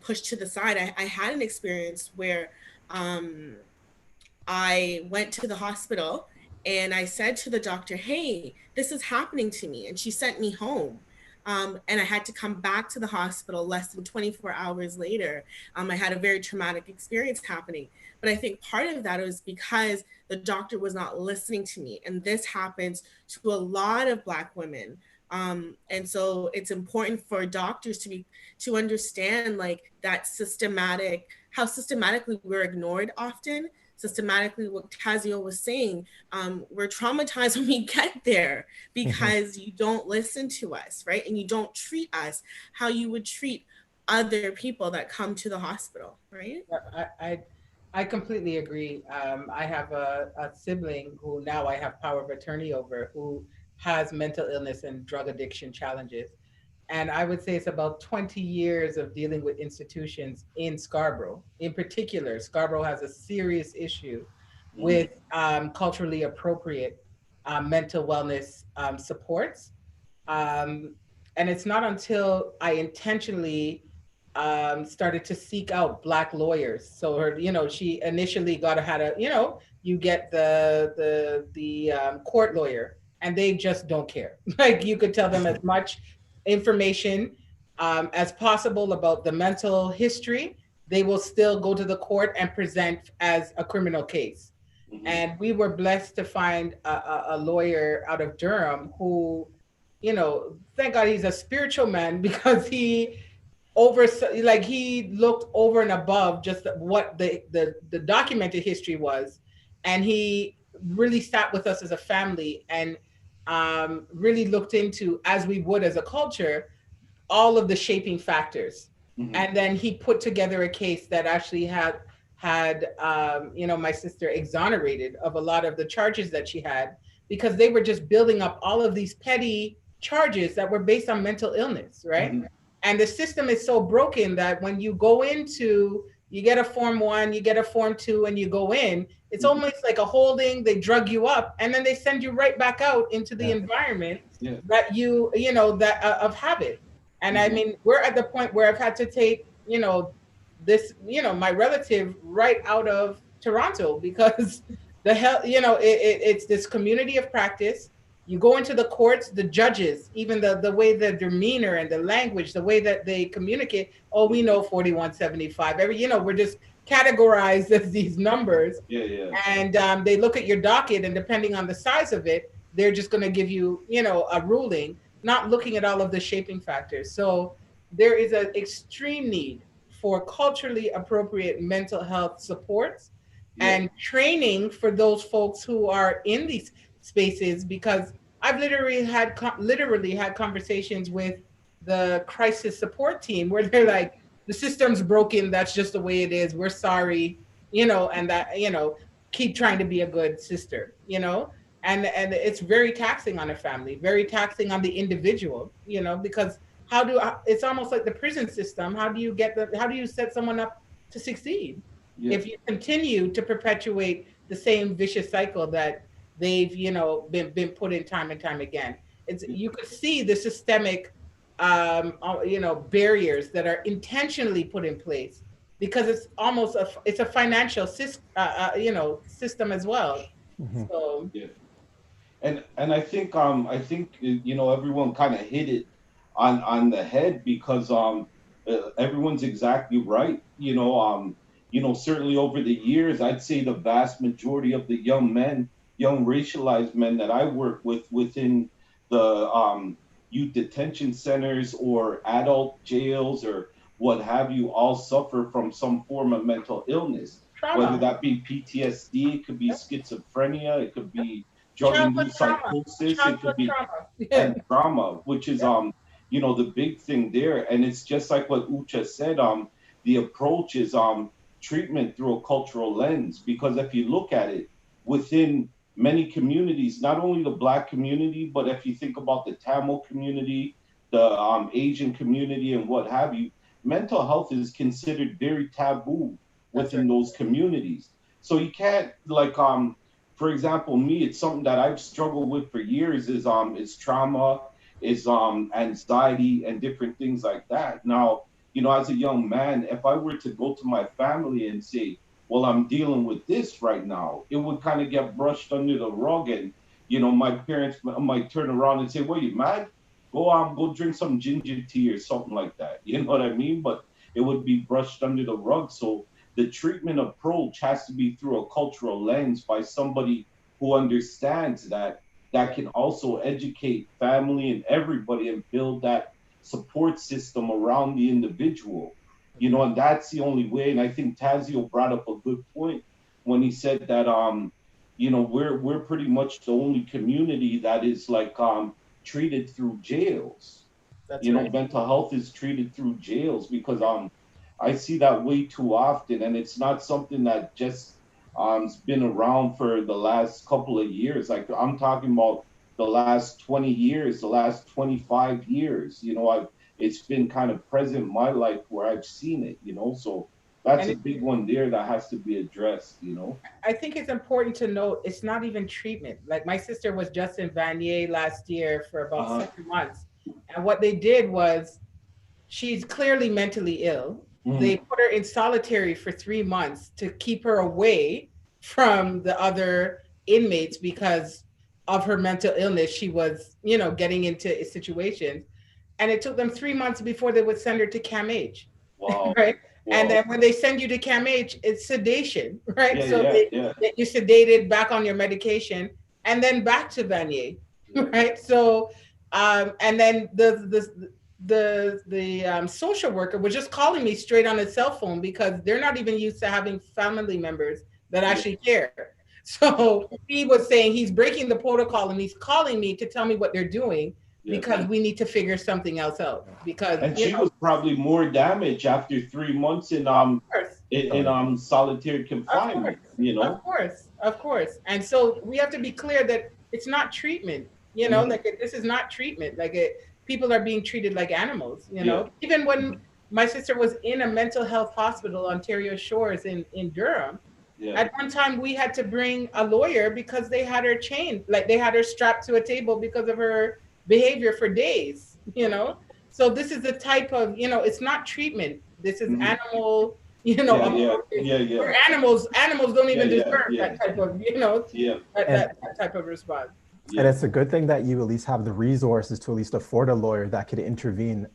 pushed to the side. I had an experience where I went to the hospital and I said to the doctor, hey, this is happening to me, and she sent me home. And I had to come back to the hospital less than 24 hours later. I had a very traumatic experience happening. But I think part of that was because the doctor was not listening to me. And this happens to a lot of Black women. And so it's important for doctors to understand like that how systematically we're ignored often. Systematically, what Tazio was saying, we're traumatized when we get there because you don't listen to us, right? And you don't treat us how you would treat other people that come to the hospital, right?
I completely agree. I have a sibling who now I have power of attorney over, who has mental illness and drug addiction challenges. And I would say it's about 20 years of dealing with institutions in Scarborough. In particular, Scarborough has a serious issue with culturally appropriate mental wellness supports. And it's not until I intentionally started to seek out Black lawyers. So she initially you get the court lawyer, and they just don't care. Like you could tell them as much information as possible about the mental history, they will still go to the court and present as a criminal case. And we were blessed to find a lawyer out of Durham who, you know, thank God he's a spiritual man, because he he looked over and above just what the documented history was, and he really sat with us as a family and really looked into, as we would as a culture, all of the shaping factors. And then he put together a case that actually had my sister exonerated of a lot of the charges that she had, because they were just building up all of these petty charges that were based on mental illness, right? And the system is so broken that when you go into, you get a Form 1, you get a Form 2, and you go in, it's almost like a holding, they drug you up, and then they send you right back out into the environment that of habit. And I mean, we're at the point where I've had to take, my relative right out of Toronto, because it's this community of practice. You go into the courts, the judges, even the way the demeanor and the language, the way that they communicate. Oh, we know 4175. We're just categorized as these numbers. And they look at your docket, and depending on the size of it, they're just going to give you, a ruling, not looking at all of the shaping factors. So there is an extreme need for culturally appropriate mental health supports and training for those folks who are in these spaces, because I've literally had conversations with the crisis support team where they're like, the system's broken, that's just the way it is, we're sorry, and that, keep trying to be a good sister, and it's very taxing on a family, very taxing on the individual, because it's almost like the prison system. How do you set someone up to succeed if you continue to perpetuate the same vicious cycle that they've been put in time and time again? You could see the systemic barriers that are intentionally put in place, because it's almost a financial system as well. So
and I think everyone kind of hit it on the head, because everyone's exactly right. Certainly over the years, I'd say the vast majority of the young racialized men that I work with within the youth detention centers or adult jails or what have you, all suffer from some form of mental illness, whether that be PTSD, it could be schizophrenia, it could be drug-induced psychosis, it could be and trauma, which is the big thing there. And it's just like what Ucha said, the approach is treatment through a cultural lens, because if you look at it within many communities, not only the Black community, but if you think about the Tamil community, the Asian community and what have you, mental health is considered very taboo within those communities. So you can't, for example, me, it's something that I've struggled with for years, is trauma, is anxiety and different things like that. Now, as a young man, if I were to go to my family and say, well, I'm dealing with this right now, it would kind of get brushed under the rug. And, my parents might turn around and say, well, you mad? Go drink some ginger tea or something like that. You know what I mean? But it would be brushed under the rug. So the treatment approach has to be through a cultural lens by somebody who understands that can also educate family and everybody and build that support system around the individual. And that's the only way. And I think Tazio brought up a good point when he said that, we're pretty much the only community that is treated through jails. That's right. Mental health is treated through jails, because I see that way too often, and it's not something that just has been around for the last couple of years. Like, I'm talking about the last 20 years, the last 25 years. It's been kind of present in my life where I've seen it, so that's a big one there that has to be addressed,
I think it's important to note, it's not even treatment. Like, my sister was just in Vanier last year for about 7 months. And what they did was, she's clearly mentally ill. They put her in solitary for 3 months to keep her away from the other inmates because of her mental illness. She was, getting into situations. and it took them 3 months before they would send her to CAMH.
Wow.
Right.
Wow.
And then when they send you to CAMH, it's sedation, right?
Yeah,
So
yeah,
they
yeah.
get you sedated, back on your medication, and then back to Vanier, right? So, and then the social worker was just calling me straight on his cell phone because they're not even used to having family members that actually care. So he was saying he's breaking the protocol and he's calling me to tell me what they're doing because we need to figure something else out. Because
And she was probably more damaged after 3 months in solitary confinement. You know,
of course. And so we have to be clear that it's not treatment. You know, like this is not treatment. Like people are being treated like animals. You know, even when my sister was in a mental health hospital, Ontario Shores in Durham. At one time, we had to bring a lawyer because they had her chained, like they had her strapped to a table because of her behavior for days, you know? So this is the type of, you know, it's not treatment. This is animal, you know, we're animals don't even deserve that type of, you know, that type of response.
And it's a good thing that you at least have the resources to at least afford a lawyer that could intervene.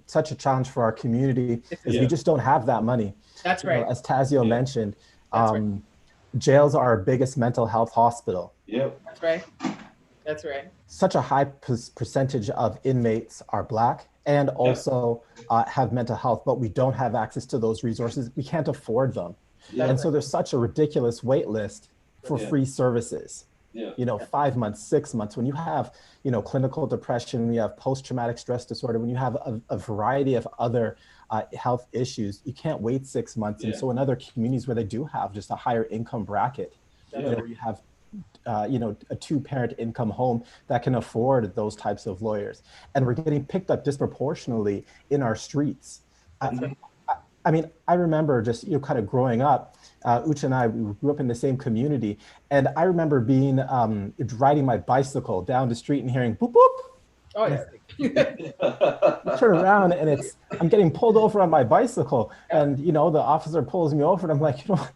Such a challenge for our community is we just don't have that money.
That's right.
You know, as Tazio mentioned,
right.
Jails are our biggest mental health hospital.
That's right. That's right.
Such a high percentage of inmates are Black and also have mental health, but we don't have access to those resources. We can't afford them. And so there's such a ridiculous wait list for free services. You know, 5 months, 6 months, when you have, you know, clinical depression, when you have post-traumatic stress disorder, when you have a variety of other health issues, you can't wait 6 months. And so in other communities where they do have just a higher income bracket, you know, where you have, you know, a 2-parent income home that can afford those types of lawyers. And we're getting picked up disproportionately in our streets. I mean, I remember just, you know, kind of growing up, Ucha and I, we grew up in the same community. And I remember being, riding my bicycle down the street and hearing boop, boop.
Oh,
I turn around and I'm getting pulled over on my bicycle. And, you know, the officer pulls me over and I'm like, you know,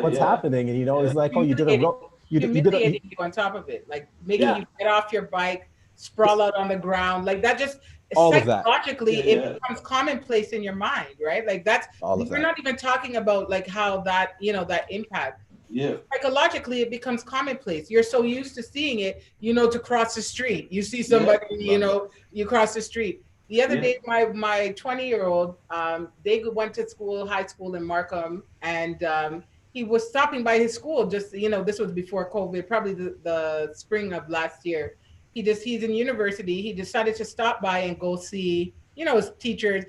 what's happening? And, you know, it's like, oh, you did a
humiliating you on top of it, like making you get off your bike, sprawl out on the ground, like that. Just
all
psychologically, it becomes commonplace in your mind, right? Like that's we're not even talking about like how that, you know, that impact. Psychologically, it becomes commonplace. You're so used to seeing it, you know, to cross the street. You see somebody, you know, you cross the street. The other day, my 20-year-old, they went to school, high school in Markham, and he was stopping by his school. Just, you know, this was before COVID, probably the spring of last year. He's in university. He decided to stop by and go see, you know, his teachers,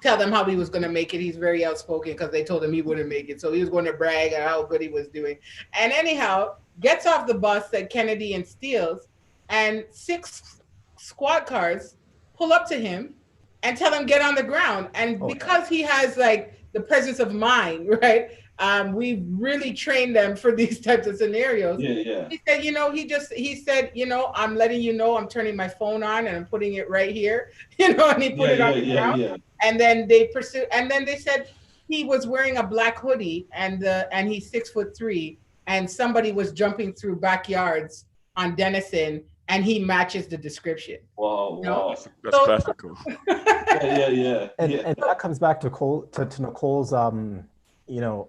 tell them how he was going to make it. He's very outspoken because they told him he wouldn't make it. So he was going to brag on how good he was doing. And anyhow, gets off the bus at Kennedy and Steeles, and 6 squad cars pull up to him and tell him get on the ground. And because he has like the presence of mind, right? We've really trained them for these types of scenarios. He said, you know, he said, you know, I'm letting you know I'm turning my phone on and I'm putting it right here, you know, and he put it on the ground. And then they pursued, and then they said he was wearing a black hoodie and he's 6'3", and somebody was jumping through backyards on Denison and he matches the description.
Wow,
you know?
wow.
That's classical.
And that comes back to Nicole's, you know,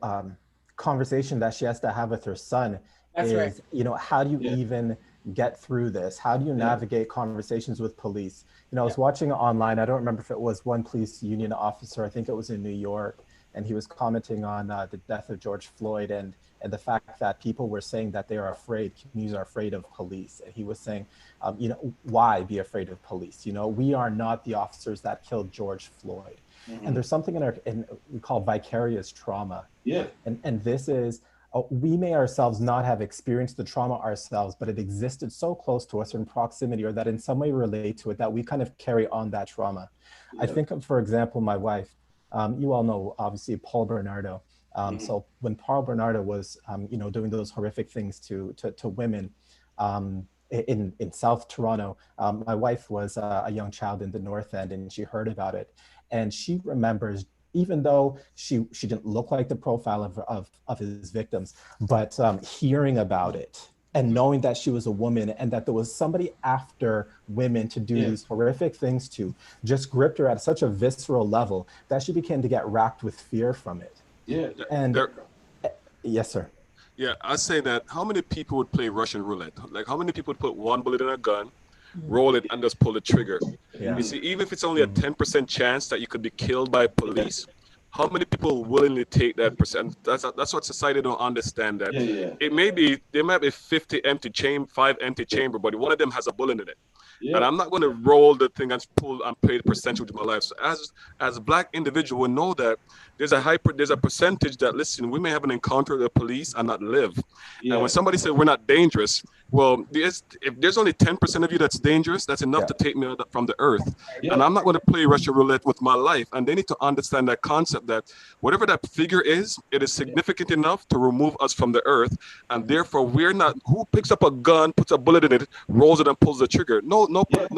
conversation that she has to have with her son.
That's right.
You know, how do you even get through this? How do you navigate conversations with police? You know, I was watching online, I don't remember if it was one police union officer, I think it was in New York, and he was commenting on the death of George Floyd and the fact that people were saying that they are afraid, communities are afraid of police. And he was saying, you know, why be afraid of police? You know, we are not the officers that killed George Floyd. And there's something in we call vicarious trauma. And this is, we may ourselves not have experienced the trauma ourselves, but it existed so close to us or in proximity, or that in some way relate to it, that we kind of carry on that trauma. I think of, for example, my wife. You all know, obviously, Paul Bernardo. So when Paul Bernardo was, you know, doing those horrific things to women in South Toronto, my wife was a young child in the North End, and she heard about it. And she remembers, even though she didn't look like the profile of his victims, but hearing about it and knowing that she was a woman and that there was somebody after women to do these horrific things to, just gripped her at such a visceral level that she began to get racked with fear from it.
Yeah.
And yes, sir.
Yeah, I say that how many people would play Russian roulette? Like how many people would put one bullet in a gun, roll it, and just pull the trigger?
Yeah.
You see, even if it's only a 10% chance that you could be killed by police, how many people willingly take that percent? That's what society don't understand. That it may be, there might be 5 empty chamber, but one of them has a bullet in it. And I'm not going to roll the thing and pull and play the percentage of my life. So as a Black individual, we know that there's a percentage that, listen, we may have an encounter with the police and not live. And when somebody says we're not dangerous, well, if there's only 10% of you that's dangerous, that's enough to take me from the earth. And I'm not going to play Russian roulette with my life. And they need to understand that concept that whatever that figure is, it is significant enough to remove us from the earth. And therefore, we're not, who picks up a gun, puts a bullet in it, rolls it and pulls the trigger? No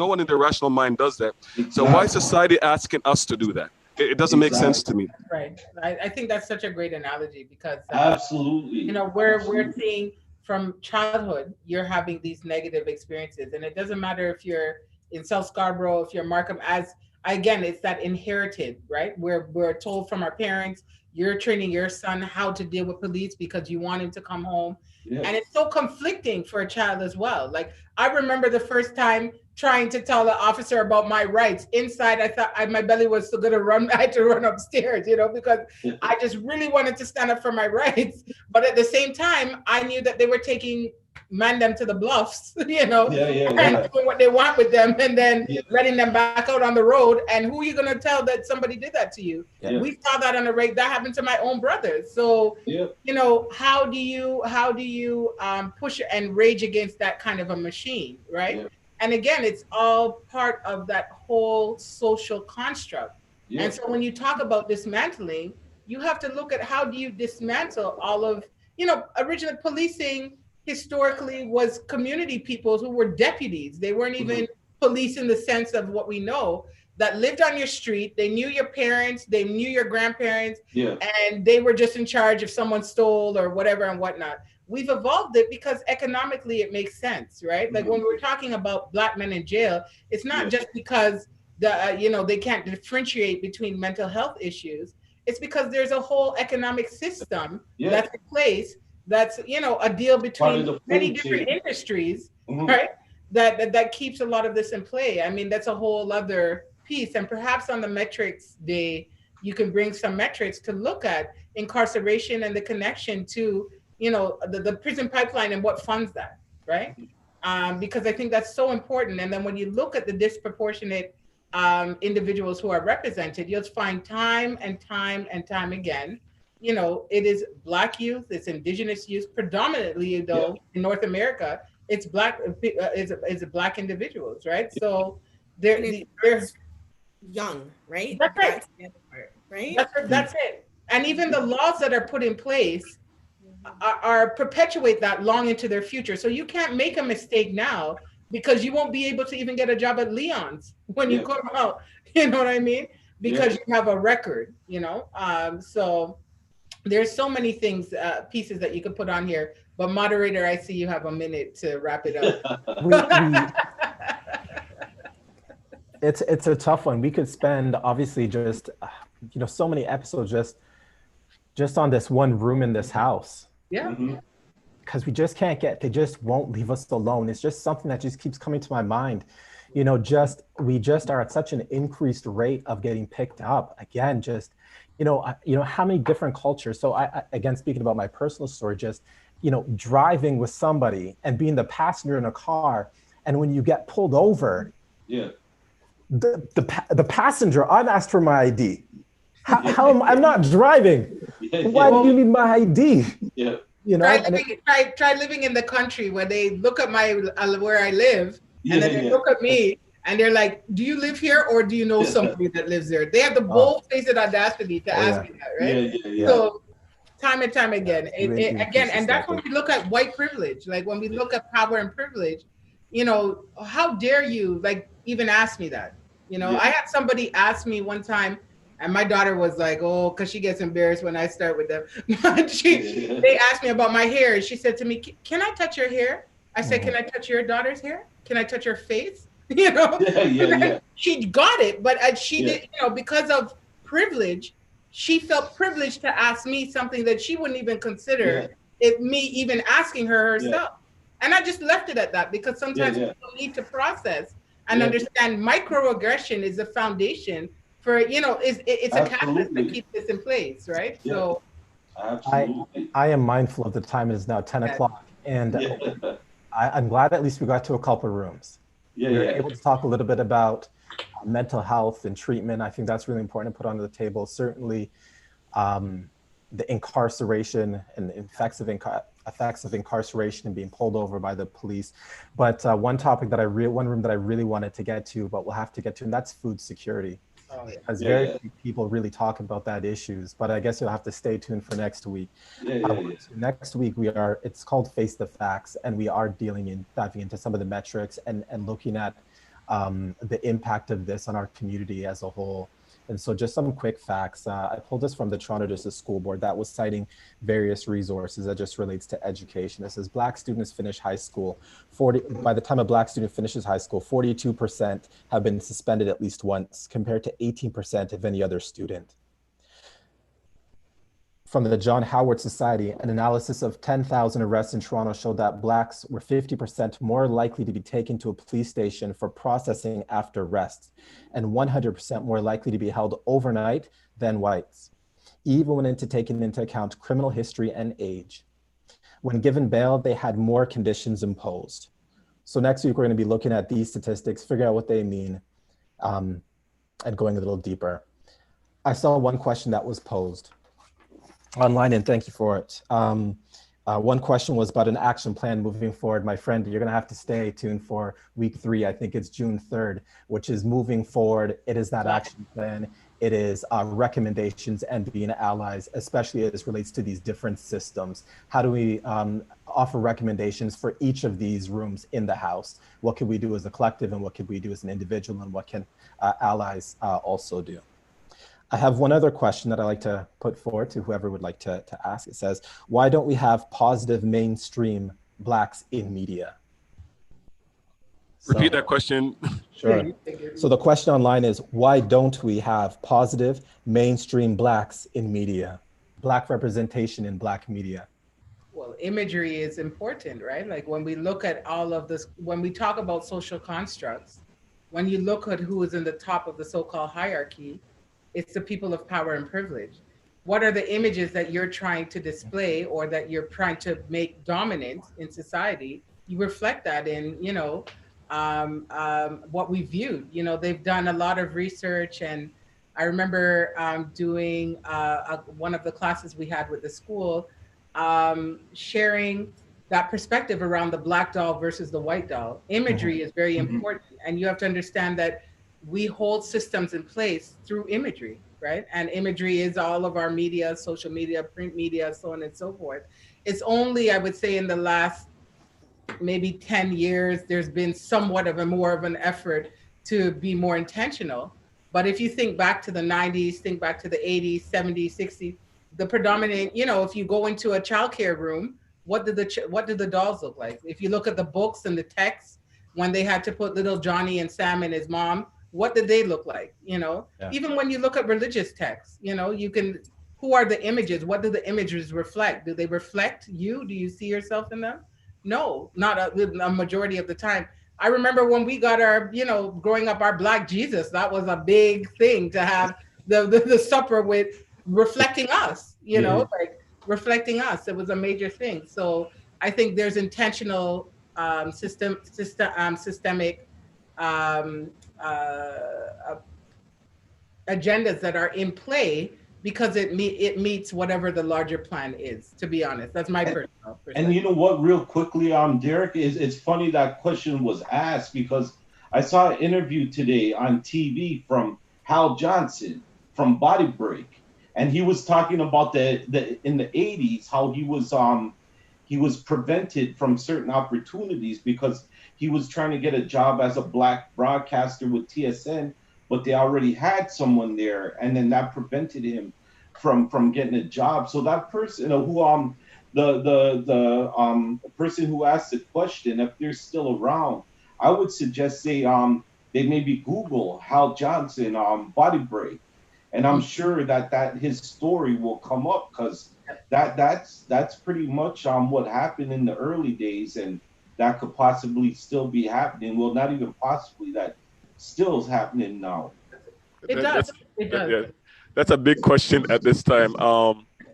one in their rational mind does that. So why is society asking us to do that? It doesn't make sense to me.
Right. I think that's such a great analogy because
absolutely,
you know, we're seeing from childhood, you're having these negative experiences, and it doesn't matter if you're in South Scarborough, if you're Markham. As again, it's that inherited, right? We're told from our parents, you're training your son how to deal with police because you want him to come home. And it's so conflicting for a child as well. Like I remember the first time trying to tell the officer about my rights. Inside, I thought my belly was so going to run. I had to run upstairs, you know, because I just really wanted to stand up for my rights. But at the same time, I knew that they were taking them to the bluffs, you know, and doing what they want with them, and then letting them back out on the road. And who are you going to tell that somebody did that to you? We saw that on the rate that happened to my own brothers. So, you know, how do you push and rage against that kind of a machine, right? And again, it's all part of that whole social construct. And so when you talk about dismantling, you have to look at how do you dismantle all of, you know, original policing historically was community people who were deputies. They weren't even police in the sense of what we know, that lived on your street. They knew your parents, they knew your grandparents, and they were just in charge if someone stole or whatever and whatnot. We've evolved it because economically it makes sense, right? Like when we're talking about Black men in jail, it's not just because they can't differentiate between mental health issues. It's because there's a whole economic system that's in place. That's, you know, a deal between many different industries, right? That keeps a lot of this in play. I mean, that's a whole other piece. And perhaps on the metrics day, you can bring some metrics to look at incarceration and the connection to, you know, the prison pipeline and what funds that, right? Because I think that's so important. And then when you look at the disproportionate individuals who are represented, you'll find time and time and time again, you know, it is Black youth, it's Indigenous youth, predominantly though in North America, it's Black individuals, right? So they're
young, right?
That's right.
Right?
That's it. And even the laws that are put in place are perpetuate that long into their future. So you can't make a mistake now because you won't be able to even get a job at Leon's when you come out. You know what I mean? Because you have a record, you know? So there's so many things, pieces that you could put on here. But moderator, I see you have a minute to wrap it up.
It's a tough one. We could spend obviously just, you know, so many episodes just on this one room in this house. Because we just can't they just won't leave us alone. It's just something that just keeps coming to my mind. You know, we just are at such an increased rate of getting picked up. Again, just, you know, how many different cultures. So I again, speaking about my personal story, just, you know, driving with somebody and being the passenger in a car. And when you get pulled over, the passenger, I've asked for my ID. How I'm not driving. Why do you need my ID? You know,
try living in the country where they look at where I live, and then they look at me and they're like, "Do you live here, or do you know somebody that lives there?" They have the bold-faced audacity to ask me that, right? So time and time again, and that's when we look at white privilege. Like when we look at power and privilege, you know, how dare you even ask me that? You know, I had somebody ask me one time. And my daughter was like, oh, because she gets embarrassed when I start with them. They asked me about my hair. She said to me, can I touch your hair? I said,
Mhm.
can I touch your daughter's hair? Can I touch her face? You know,
Yeah.
she got it, but she
Yeah.
did, you know, because of privilege, she felt privileged to ask me something that she wouldn't even consider
Yeah.
it me even asking her
Yeah.
herself. And I just left it at that because
Yeah.
sometimes
Yeah.
people need to process and
Yeah.
understand microaggression is the foundation for, you know, it's a catalyst that
Absolutely.
keeps this in place, right?
Yeah.
So
Absolutely.
I am mindful of the time. It is now 10
yeah,
o'clock, and
Yeah.
I'm glad at least we got to a couple of rooms.
Yeah.
We were
Yeah.
able to talk a little bit about mental health and treatment. I think that's really important to put onto the table. Certainly, the incarceration and effects of incarceration and being pulled over by the police. But one room that I really wanted to get to, but we'll have to get to, and that's food security.
oh yeah.
As
Yeah.
very
Yeah.
few people really talk about that issues, but I guess you'll have to stay tuned for next week.
Yeah. Yeah.
Next week it's called Face the Facts, and we are diving into some of the metrics and looking at the impact of this on our community as a whole. And so just some quick facts. I pulled this from the Toronto District School Board that was citing various resources that just relates to education. It says Black students finish high school. By the time a Black student finishes high school, 42% have been suspended at least once, compared to 18% of any other student. From the John Howard Society, an analysis of 10,000 arrests in Toronto showed that Blacks were 50% more likely to be taken to a police station for processing after arrest, and 100% more likely to be held overnight than whites, even when taking into account criminal history and age. When given bail, they had more conditions imposed. So next week, we're going to be looking at these statistics, figure out what they mean, and going a little deeper. I saw one question that was posed online, and thank you for it. One question was about an action plan moving forward. My friend, you're gonna have to stay tuned for week 3. I think it's June 3rd, which is moving forward. It is that action plan. It is recommendations and being allies, especially as it relates to these different systems. How do we offer recommendations for each of these rooms in the House? What could we do as a collective, and what could we do as an individual, and what can allies also do? I have one other question that I like to put forward to whoever would like to ask. It says, why don't we have positive mainstream Blacks in media?
Repeat that question.
Sure. So the question online is, why don't we have positive mainstream Blacks in media? Black representation in Black media.
Well, imagery is important, right? Like when we look at all of this, when we talk about social constructs, when you look at who is in the top of the so-called hierarchy, it's the people of power and privilege. What are the images that you're trying to display or that you're trying to make dominant in society? You reflect that in, you know, what we viewed. You know, they've done a lot of research, and I remember doing one of the classes we had with the school, sharing that perspective around the Black doll versus the white doll. Imagery is very important, and you have to understand that we hold systems in place through imagery, right? And imagery is all of our media, social media, print media, so on and so forth. It's only, I would say, in the last maybe 10 years, there's been somewhat of more of an effort to be more intentional. But if you think back to the 90s, think back to the 80s, 70s, 60s, the predominant, you know, if you go into a childcare room, what did the dolls look like? If you look at the books and the texts, when they had to put little Johnny and Sam and his mom, what did they look like? You know, even when you look at religious texts, you know, you can, who are the images? What do the images reflect? Do they reflect you? Do you see yourself in them? No, not a majority of the time. I remember when we got our, you know, growing up, our Black Jesus, that was a big thing to have the supper with reflecting us, you know, like reflecting us. It was a major thing. So I think there's intentional systemic agendas that are in play because it meets whatever the larger plan is, to be honest. That's my personal perspective.
And you know what, real quickly, Derek, it's funny that question was asked because I saw an interview today on TV from Hal Johnson from Body Break, and he was talking about the in the 80s how he was prevented from certain opportunities because he was trying to get a job as a Black broadcaster with TSN, but they already had someone there, and then that prevented him from getting a job. So that person, who the person who asked the question, if they're still around, I would suggest they maybe Google Hal Johnson body break, and I'm sure that his story will come up, because that's pretty much what happened in the early days, and that could possibly still be happening. Well, not even possibly, that still is happening now.
It does.
That's,
It does.
yeah, that's a big question at this time.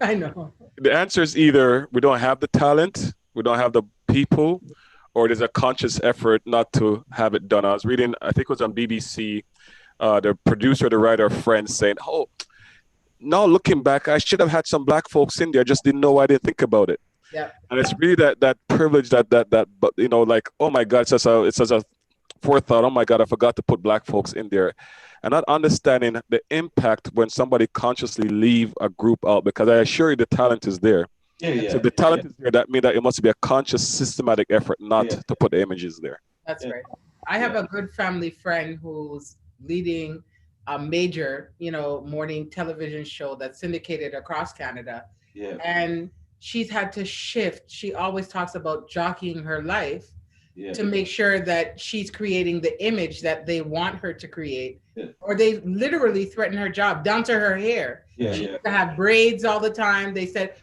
I know.
The answer is either we don't have the talent, we don't have the people, or there's a conscious effort not to have it done. I was reading, I think it was on BBC, the producer, the writer, friend saying, "Oh, now looking back, I should have had some black folks in there. I just didn't know why I didn't think about it."
Yeah.
And it's really that privilege that but you know, like, oh my God, it's such a forethought. Oh my God, I forgot to put black folks in there. And not understanding the impact when somebody consciously leave a group out, because I assure you the talent is there.
Yeah.
So the talent is there, that means that it must be a conscious, systematic effort not to put the images there.
That's right. I have a good family friend who's leading a major, morning television show that's syndicated across Canada.
Yeah.
And she's had to shift. She always talks about jockeying her life to make sure that she's creating the image that they want her to create, or they literally threaten her job down to her hair. She used to have braids all the time. They said,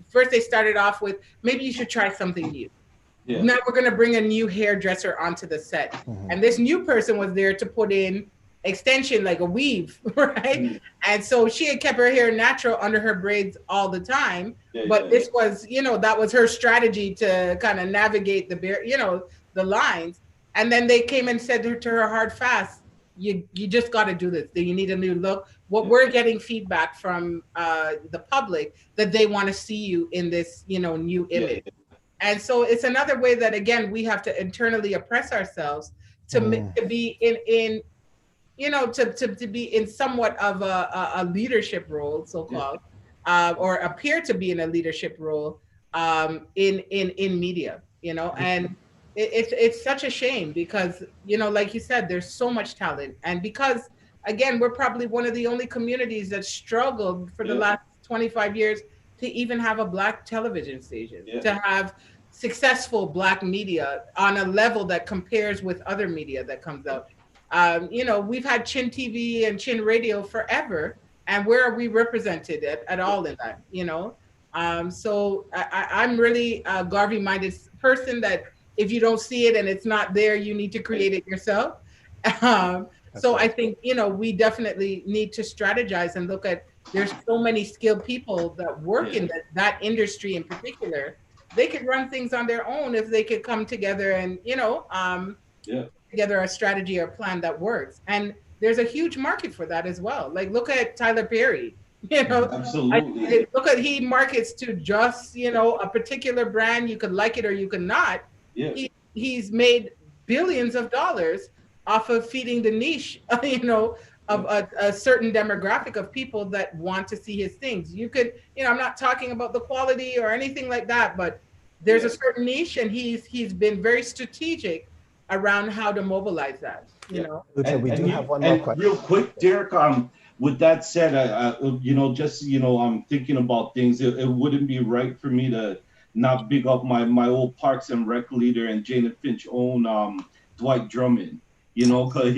first they started off with, maybe you should try something new. Now we're going to bring a new hairdresser onto the set. And this new person was there to put in extension, like a weave, right? And so she had kept her hair natural under her braids all the time. But this was, that was her strategy to kind of navigate the lines. And then they came and said to her hard fast, you just got to do this. You need a new look. What we're getting feedback from the public that they want to see you in this, new image. And so it's another way that, again, we have to internally oppress ourselves to be to be in somewhat of a leadership role, so-called, or appear to be in a leadership role in media, and it's such a shame because, like you said, there's so much talent. And because, again, we're probably one of the only communities that struggled for the last 25 years to even have a black television station, to have successful black media on a level that compares with other media that comes out. We've had Chin TV and Chin Radio forever, and where are we represented at all in that, So I'm really a Garvey-minded person that if you don't see it and it's not there, you need to create it yourself. So I think, we definitely need to strategize and look at, there's so many skilled people that work in that industry in particular. They could run things on their own if they could come together and, together a strategy or plan that works. And there's a huge market for that as well. Like, look at Tyler Perry,
Absolutely.
Look at, he markets to just, a particular brand. You could like it or you could not. He's made billions of dollars off of feeding the niche, of a certain demographic of people that want to see his things. You could, I'm not talking about the quality or anything like that, but there's a certain niche, and he's been very strategic around how to mobilize that,
Lucha, we do have one more question.
Real quick, Derek, with that said, I'm thinking about things. It wouldn't be right for me to not big up my old Parks and Rec leader and Jana Finch own Dwight Drummond, because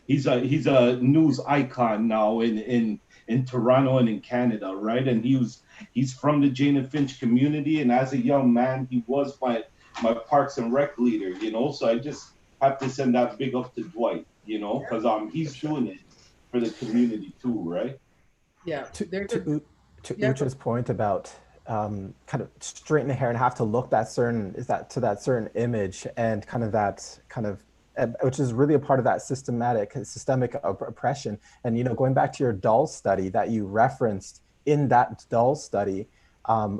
he's a news icon now in Toronto and in Canada, right? And he's from the Jana Finch community, and as a young man, he was my Parks and Rec leader, so I just have to send that big up to Dwight, because he's doing it for the community too, right?
Yeah.
To Ucha's point about kind of straighten the hair and have to look that certain image, and which is really a part of that systemic oppression. And going back to your doll study that you referenced, in that doll study,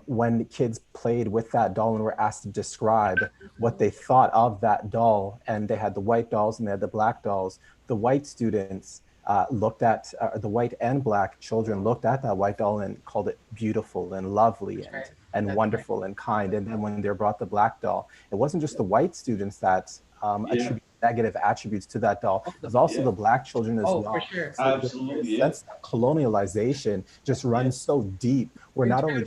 when kids played with that doll and were asked to describe what they thought of that doll, and they had the white dolls and they had the black dolls, the white students looked at, the white and black children looked at that white doll and called it beautiful and lovely and wonderful and kind. And then when they brought the black doll, it wasn't just the white students that attributed negative attributes to that doll. There's also the black children as well.
For sure.
So absolutely.
That colonialization just runs so deep. We're not only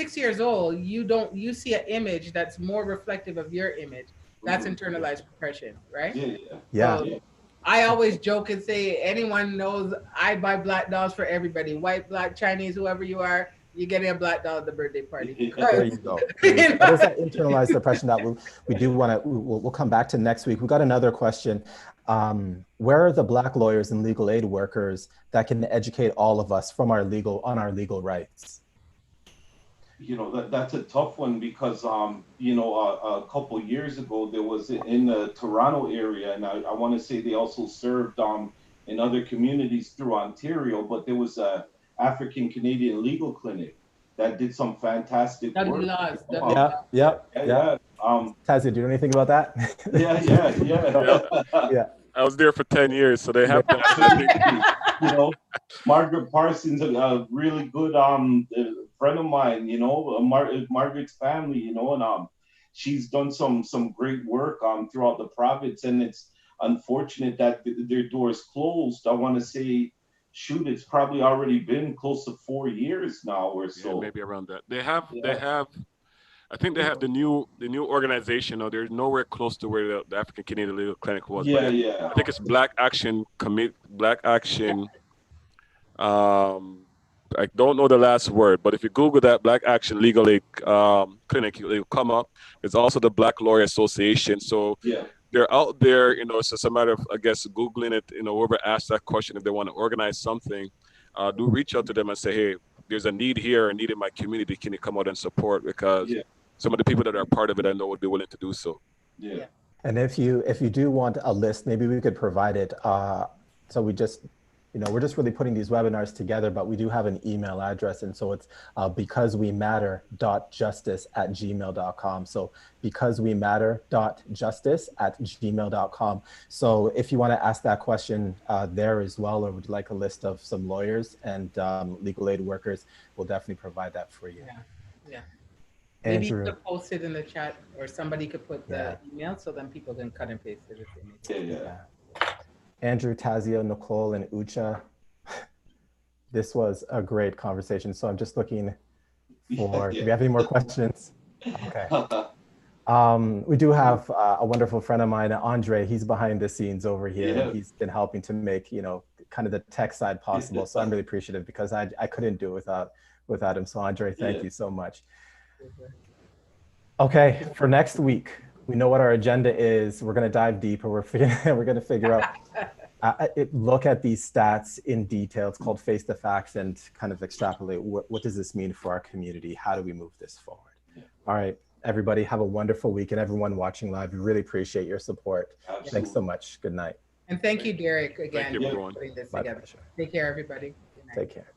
6 years old, you see an image that's more reflective of your image. That's internalized repression, right?
Yeah.
So I always joke and say, anyone knows I buy black dolls for everybody, white, black, Chinese, whoever you are, you're getting a black doll at the birthday party.
There you go. There you go. That is that internalized depression that we do want to, we'll come back to next week. We got another question. Where are the Black lawyers and legal aid workers that can educate all of us on our legal rights?
You know, that's a tough one because, you know, a couple years ago, there was in the Toronto area, and I want to say they also served in other communities through Ontario, but there was a African Canadian legal clinic that did some fantastic work.
Yeah. Tazia, do you know anything about that?
Yeah.
I was there for 10 years, so they have
you know, Margaret Parsons, a really good friend of mine, you know, Margaret's family, you know, and she's done some great work throughout the province, and it's unfortunate that their doors closed. I want to say, shoot, it's probably already been close to 4 years now or so.
Yeah, maybe around that. They have I think they have the new organization. No, they're nowhere close to where the African Canadian Legal Clinic was.
Yeah.
I think it's Black Action. I don't know the last word, but if you Google that Black Action Legal Aid Clinic, it'll come up. There's also the Black Lawyer Association. So they're out there. You know, it's just a matter of, I guess, Googling it. You know, whoever asks that question, if they want to organize something, do reach out to them and say, hey, there's a need here, a need in my community. Can you come out and support? Because some of the people that are part of it, I know, would be willing to do so.
Yeah.
And if you do want a list, maybe we could provide it. So we just, you know, we're just really putting these webinars together, but we do have an email address. And so it's becausewematter.justice@gmail.com. So becausewematter.justice@gmail.com. So if you want to ask that question there as well, or would like a list of some lawyers and legal aid workers, we'll definitely provide that for you.
Yeah.
Andrew.
Maybe you could post it in the chat, or somebody could put the email so then people can cut and paste it if they need to.
Andrew, Tazia, Nicole, and Ucha, this was a great conversation. So I'm just looking for, do we have any more questions? Okay. We do have a wonderful friend of mine, Andre. He's behind the scenes over here. And he's been helping to make, you know, kind of the tech side possible. So I'm really appreciative because I couldn't do it without him. So Andre, thank you so much. Okay, for next week, we know what our agenda is. We're going to dive deeper. We're going to figure out, look at these stats in detail. It's called Face the Facts, and kind of extrapolate what does this mean for our community? How do we move this forward? All right, everybody, have a wonderful week, and everyone watching live, we really appreciate your support.
Absolutely.
Thanks so much. Good night.
And thank you, Derek, again,
Thank you,
for
everyone.
putting this
My
together.
pleasure.
Take care, everybody. Good night.
Take care.